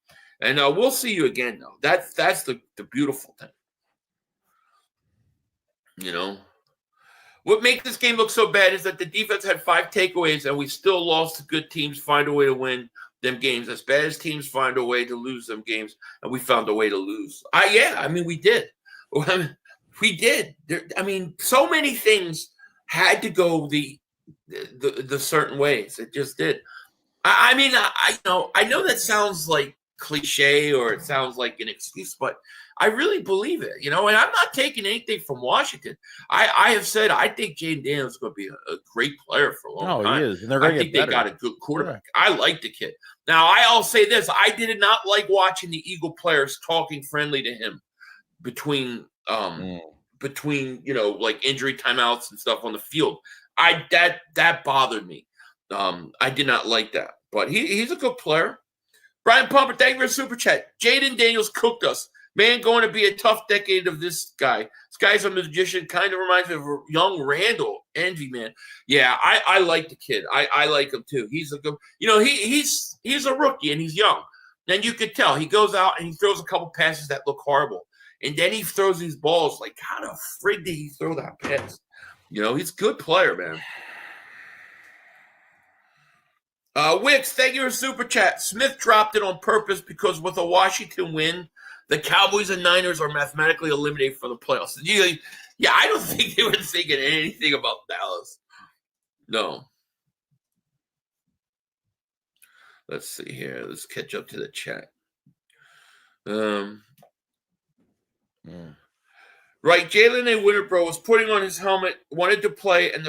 and we'll see you again. Though that's the beautiful thing. You know, what makes this game look so bad is that the defense had 5 takeaways, and we still lost to good teams find a way to win them games. As bad as teams find a way to lose them games, and we found a way to lose. I mean, we did. We did. So many things had to go the certain ways. It just did. I know that sounds like cliche or it sounds like an excuse, but I really believe it, and I'm not taking anything from Washington. I have said I think Jaden Daniels is going to be a great player for a long time. He is. And I think they got a good quarterback. Yeah. I like the kid. Now, I'll say this. I did not like watching the Eagle players talking friendly to him between like injury timeouts and stuff on the field. That bothered me. I did not like that. But he's a good player. Brian Pumper, thank you for a super chat. Jaden Daniels cooked us. Man, going to be a tough decade of this guy. This guy's a magician. Kind of reminds me of a young Randall. Envy, man. Yeah, I like the kid. I like him too. He's a good, he's a rookie and he's young. Then you could tell he goes out and he throws a couple passes that look horrible. And then he throws these balls like, how the frig did he throw that pass? He's a good player, man. Wicks, thank you for super chat. Smith dropped it on purpose because with a Washington win, the Cowboys and Niners are mathematically eliminated from the playoffs. Yeah, I don't think they were thinking anything about Dallas. No. Let's see here. Let's catch up to the chat. Right, Jalen A. Winterboro was putting on his helmet, wanted to play and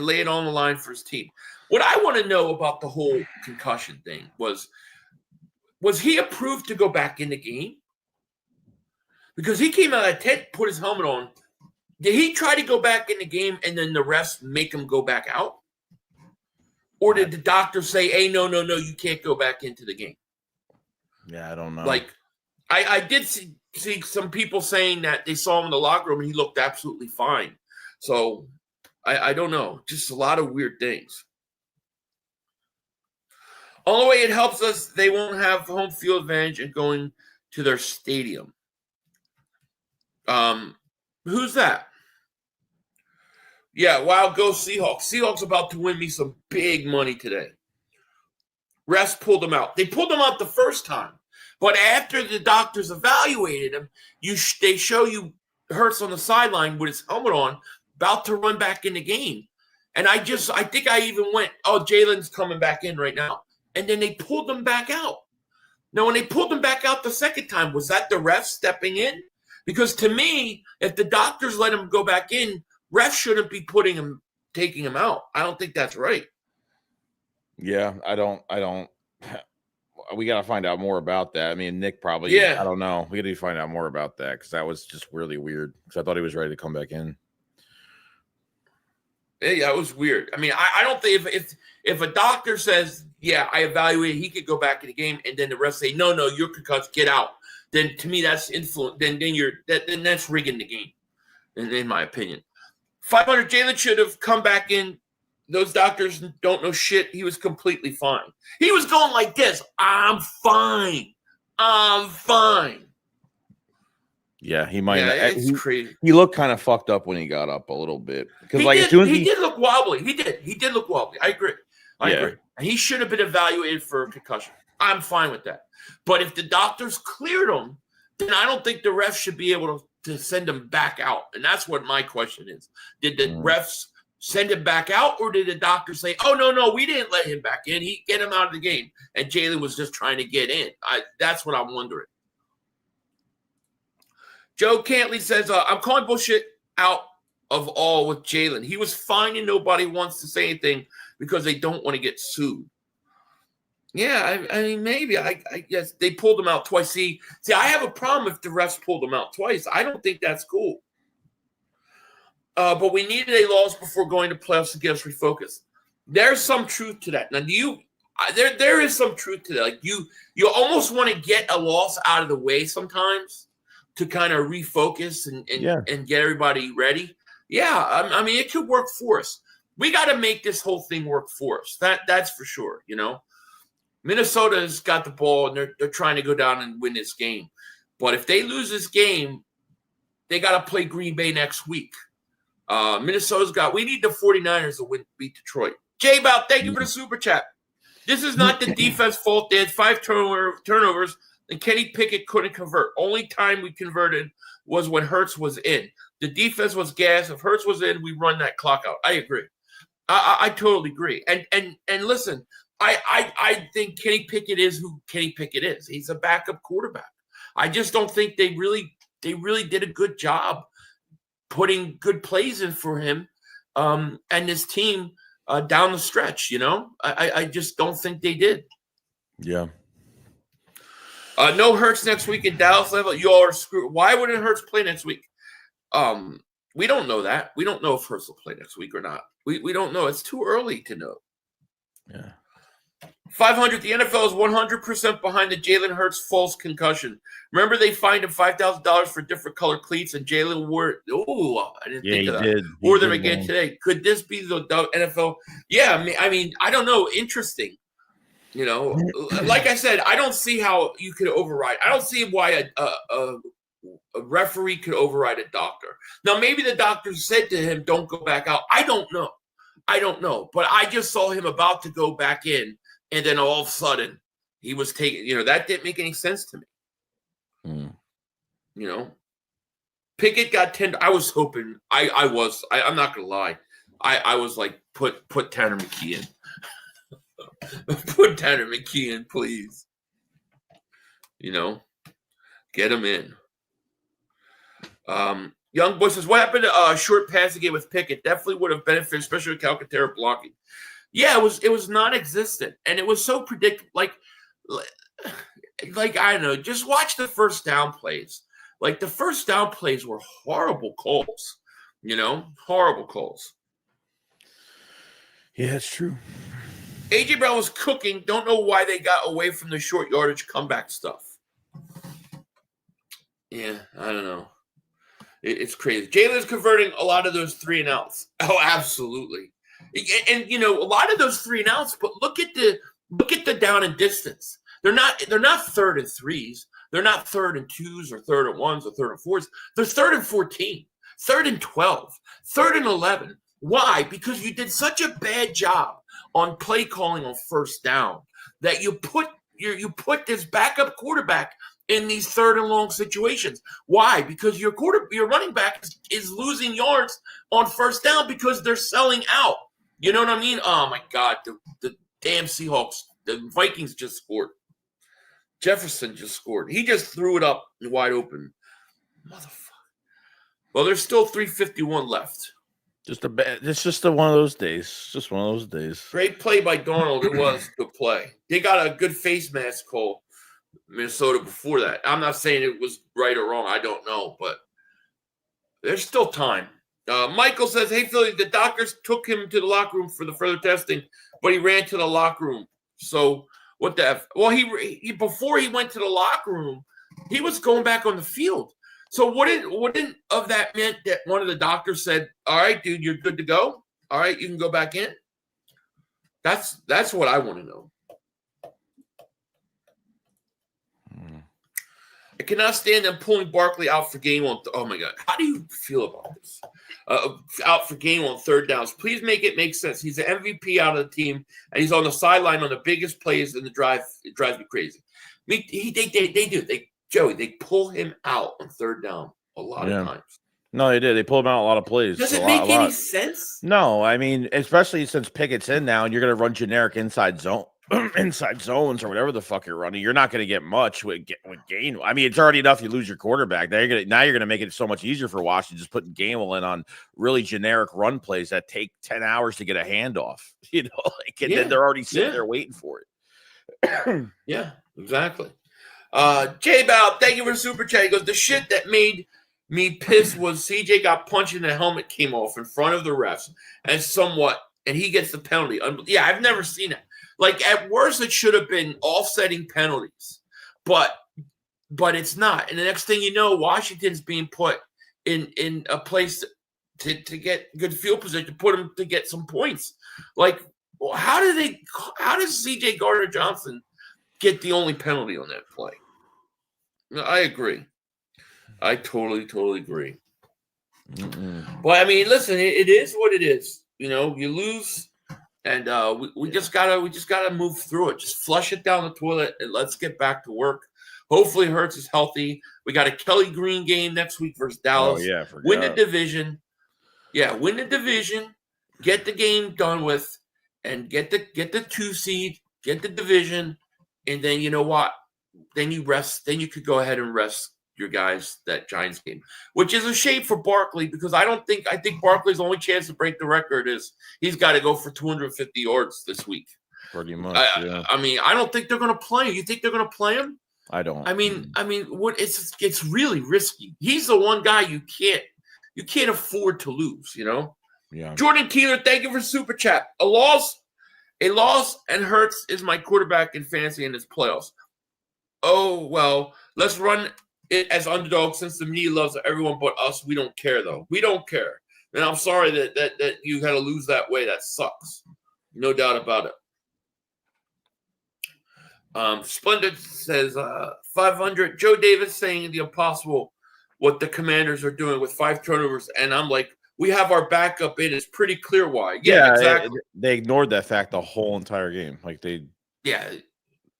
lay it on the line for his team. What I want to know about the whole concussion thing was he approved to go back in the game? Because he came out of tent, put his helmet on. Did he try to go back in the game and then the refs make him go back out? Or did the doctor say, hey, no, you can't go back into the game? Yeah, I don't know. Like, I did see some people saying that they saw him in the locker room and he looked absolutely fine. So, I don't know. Just a lot of weird things. Only way it helps us, they won't have home field advantage in going to their stadium. Who's that? Yeah, wow, go Seahawks. Seahawks about to win me some big money today. Refs pulled them out. They pulled them out the first time. But after the doctors evaluated him, they show you Hurts on the sideline with his helmet on, about to run back in the game. And I think I even went, oh, Jalen's coming back in right now. And then they pulled them back out. Now, when they pulled them back out the second time, was that the refs stepping in? Because to me, if the doctors let him go back in, refs shouldn't be taking him out. I don't think that's right. Yeah, I don't. We got to find out more about that. I mean, Nick probably. Yeah. I don't know. We got to find out more about that because that was just really weird. Because I thought he was ready to come back in. Yeah, it was weird. I mean, I don't think if a doctor says, yeah, I evaluated, he could go back in the game, and then the refs say, no, you're concussed, get out. Then to me, that's influence. Then that's rigging the game, in my opinion. 500, Jalen should have come back in. Those doctors don't know shit. He was completely fine. He was going like this. I'm fine. Yeah, he might. Yeah, it's crazy. He looked kind of fucked up when he got up a little bit. Because he did look wobbly. He did look wobbly. I agree. I agree. And he should have been evaluated for a concussion. I'm fine with that. But if the doctors cleared him, then I don't think the refs should be able to send him back out. And that's what my question is. Did the refs send him back out, or did the doctor say, oh, no, we didn't let him back in. Get him out of the game. And Jalen was just trying to get in. That's what I'm wondering. Joe Cantley says, I'm calling bullshit out of all with Jalen. He was fine and nobody wants to say anything because they don't want to get sued. Yeah, I mean, maybe. I guess they pulled him out twice. See, I have a problem if the refs pulled him out twice. I don't think that's cool. But we needed a loss before going to playoffs to get us refocused. There's some truth to that. Now, there is some truth to that. Like you almost want to get a loss out of the way sometimes to kind of refocus and get everybody ready. Yeah, I mean, it could work for us. We got to make this whole thing work for us. That's for sure. Minnesota's got the ball and they're trying to go down and win this game. But if they lose this game, they got to play Green Bay next week. Minnesota's we need the 49ers to beat Detroit. J-Bout, thank you for the super chat. This is not the defense fault. They had 5 turnovers, and Kenny Pickett couldn't convert. Only time we converted was when Hurts was in. The defense was gas. If Hurts was in, we run that clock out. I agree. I totally agree. And listen, I think Kenny Pickett is who Kenny Pickett is. He's a backup quarterback. I just don't think they really did a good job putting good plays in for him and his team down the stretch. I just don't think they did. Yeah. No Hurts next week in Dallas level. You all are screwed. Why wouldn't Hurts play next week? We don't know that. We don't know if Hurts will play next week or not. We don't know. It's too early to know. Yeah. 500. The NFL is 100% behind the Jalen Hurts false concussion. Remember, they fined him $5,000 for different color cleats, and Jalen wore. Oh, I didn't think of that. Wore them again today. Could this be the NFL? Yeah, I mean, I don't know. Interesting. Like I said, I don't see how you could override. I don't see why a referee could override a doctor. Now, maybe the doctor said to him, "Don't go back out." I don't know. But I just saw him about to go back in. And then all of a sudden, he was taking, that didn't make any sense to me. Pickett got 10. I was hoping, I'm not going to lie. I was like, put Tanner McKee in. Put Tanner McKee in, please. Get him in. Young Boy says, what happened to short passing game with Pickett? Definitely would have benefited, especially with Calcaterra blocking. Yeah, it was non-existent, and it was so predictable. Like I don't know. Just watch the first down plays. Like the first down plays were horrible calls. Horrible calls. Yeah, it's true. AJ Brown was cooking. Don't know why they got away from the short yardage comeback stuff. Yeah, I don't know. It's crazy. Jalen's converting a lot of those 3 and outs. Oh, absolutely. And a lot of those 3 and outs, but look at the down and distance. They're not 3rd and 3s. They're not 3rd and 2s or 3rd and 1s or 3rd and 4s. They're 3rd and 14, 3rd and 12, 3rd and 11. Why? Because you did such a bad job on play calling on first down that you put this backup quarterback in these 3rd and long situations. Why? Because your running back is losing yards on first down because they're selling out. You know what I mean? Oh, my God. The damn Seahawks. The Vikings just scored. Jefferson just scored. He just threw it up wide open. Motherfucker. Well, there's still 3:51 left. It's just one of those days. Just one of those days. Great play by Darnold. It was good play. They got a good face mask call, Minnesota, before that. I'm not saying it was right or wrong. I don't know, but there's still time. Michael says, hey, Philly, the doctors took him to the locker room for the further testing, but he ran to the locker room. So what the F? Well, he before he went to the locker room, he was going back on the field. So wouldn't of that meant that one of the doctors said, all right, dude, you're good to go. All right, you can go back in. That's what I want to know. I cannot stand them pulling Barkley out for game on. Oh my God, how do you feel about this? Out for game on 3rd downs. Please make it make sense. He's an MVP out of the team, and he's on the sideline on the biggest plays in the drive. It drives me crazy. I mean, they do. They pull him out on 3rd down a lot of times. No, they did. They pulled him out a lot of plays. Does it make any sense? No, I mean, especially since Pickett's in now, and you're going to run generic inside zones or whatever the fuck you're running. You're not going to get much with Gainwell. I mean, it's already enough you lose your quarterback. Now you're going to make it so much easier for Washington just putting Gainwell in on really generic run plays that take 10 hours to get a handoff. And then they're already sitting there waiting for it. Yeah, exactly. J Bow, thank you for the super chat. He goes, the shit that made me pissed was CJ got punched and the helmet came off in front of the refs and he gets the penalty. Yeah, I've never seen it. Like, at worst, it should have been offsetting penalties, but it's not. And the next thing you know, Washington's being put in a place to get good field position, to put them to get some points. Like, how does CJ Gardner-Johnson get the only penalty on that play? I agree. I totally agree. But I mean, listen, it is what it is. You know, you lose, and we just gotta move through it. Just flush it down the toilet, and let's get back to work. Hopefully, Hurts is healthy. We got a Kelly Green game next week versus Dallas. Oh yeah, win the division. Yeah, win the division. Get the game done with, and get the 2 seed. Get the division, and then you know what? Then you rest. Then you could go ahead and rest your guys that Giants game, which is a shame for Barkley, because I think Barkley's only chance to break the record is he's got to go for 250 yards this week. Pretty much. Yeah. I mean, I don't think they're going to play him. You think they're going to play him? I don't. I mean, what? It's really risky. He's the one guy you can't afford to lose. You know. Yeah. Jordan Keeler, thank you for super chat. A loss, and Hurts is my quarterback in fantasy in this playoffs. Oh well, let's run it as underdog since the media loves everyone but us. We don't care though. We don't care. And I'm sorry that you had to lose that way. That sucks. No doubt about it. Splendid says 500. Joe Davis saying the impossible what the Commanders are doing with 5 turnovers. And I'm like, we have our backup in. It's pretty clear why. Yeah, exactly. They ignored that fact the whole entire game. Like Yeah,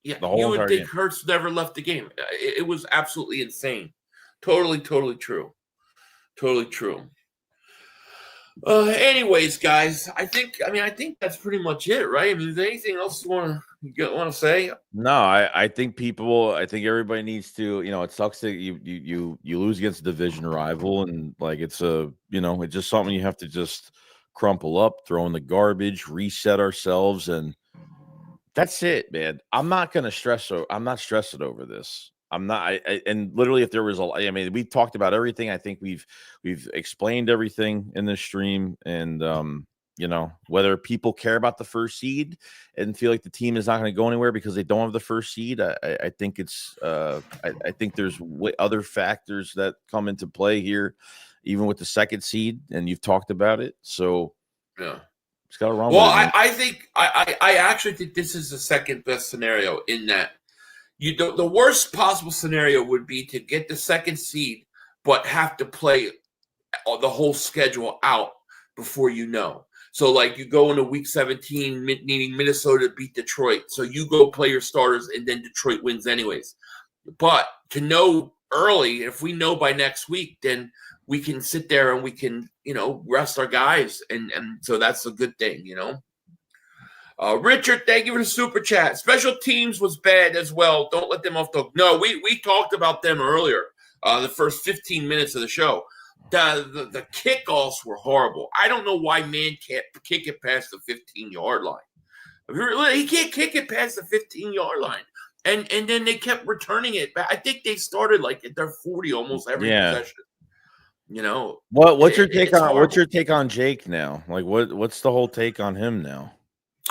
the whole you would think game. Hurts never left the game. It was absolutely insane. Totally true. Totally true. Anyways, guys, I think that's pretty much it, right? I mean, is there anything else you want to say? No, I think everybody needs to, it sucks that you lose against a division rival, and like it's just something you have to just crumple up, throw in the garbage, reset ourselves, and that's it, man. I'm not stressing over this. I'm not. And literally, if there was we talked about everything. I think we've explained everything in this stream, and whether people care about the first seed and feel like the team is not going to go anywhere because they don't have the first seed. I think it's. I think there's other factors that come into play here, even with the second seed, and you've talked about it. So yeah. It's got a wrong. Well, I actually think this is the second best scenario in that the worst possible scenario would be to get the second seed, but have to play the whole schedule out before you know. So like you go into week 17 needing Minnesota to beat Detroit. So you go play your starters and then Detroit wins anyways. But to know early, if we know by next week, then we can sit there and we can, rest our guys. And so that's a good thing, Richard, thank you for the super chat. Special teams was bad as well. Don't let them off the hook. No, we talked about them earlier, the first 15 minutes of the show. The kickoffs were horrible. I don't know why man can't kick it past the 15-yard line. He can't kick it past the 15-yard line. And then they kept returning it. I think they started like at their 40 almost every possession. What's your take on Jake now? Like what's the whole take on him now?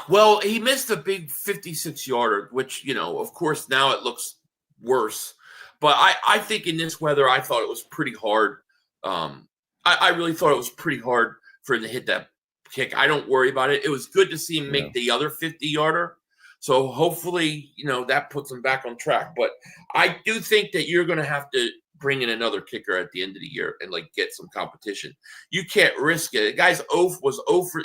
Well, he missed a big 56-yarder, which, of course now it looks worse. But I think in this weather, I thought it was pretty hard. I really thought it was pretty hard for him to hit that kick. I don't worry about it. It was good to see him make the other 50-yarder. So hopefully, that puts him back on track. But I do think that you're going to have to bring in another kicker at the end of the year and like get some competition. You can't risk it. The guy's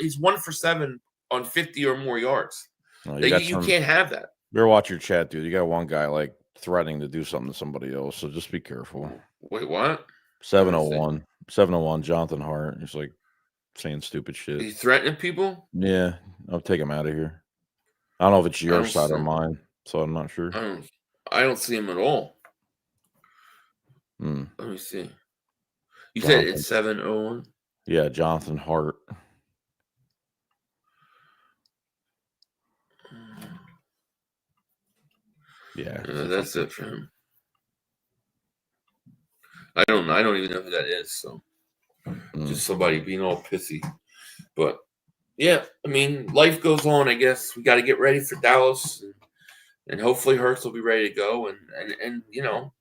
he's 1 for 7 on 50 or more yards. You can't have that. Better watch your chat, dude. You got one guy like threatening to do something to somebody else, so just be careful. Wait, what? 701, Jonathan Hart. He's like saying stupid shit. He's threatening people? Yeah, I'll take him out of here. I don't know if it's your side or mine, so I'm not sure. I don't see him at all. Let me see. You said it's 701? Yeah, Jonathan Hart. Yeah. That's it for him. I don't even know who that is. So just somebody being all pissy. But yeah, I mean, life goes on. I guess we got to get ready for Dallas, and hopefully Hurts will be ready to go. And you know,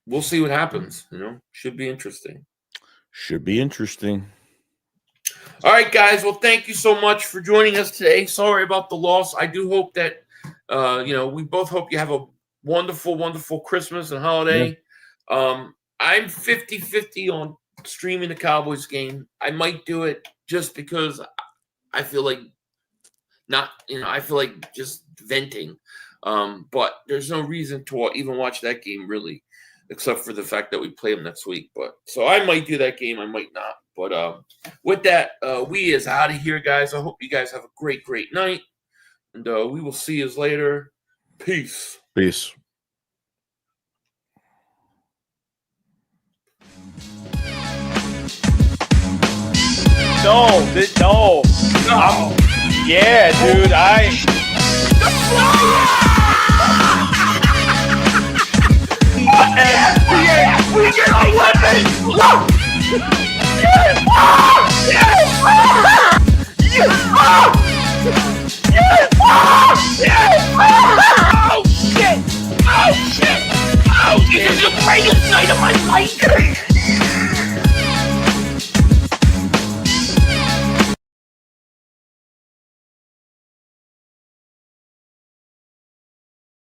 we'll see what happens. You know, should be interesting. Should be interesting. All right, guys. Well, thank you so much for joining us today. Sorry about the loss. I do hope that, you know, we both hope you have a wonderful, wonderful Christmas and holiday. Yeah. I'm 50-50 on streaming the Cowboys game. I might do it just because I feel like I feel like just venting. But there's no reason to even watch that game really, except for the fact that we play them next week. But so I might do that game. I might not. But with that, we is out of here, guys. I hope you guys have a great, great night. And we will see you later. Peace. Peace. No. Yeah, dude. We get our weapons! Yes! Oh shit! Oh, this is the greatest night of my life!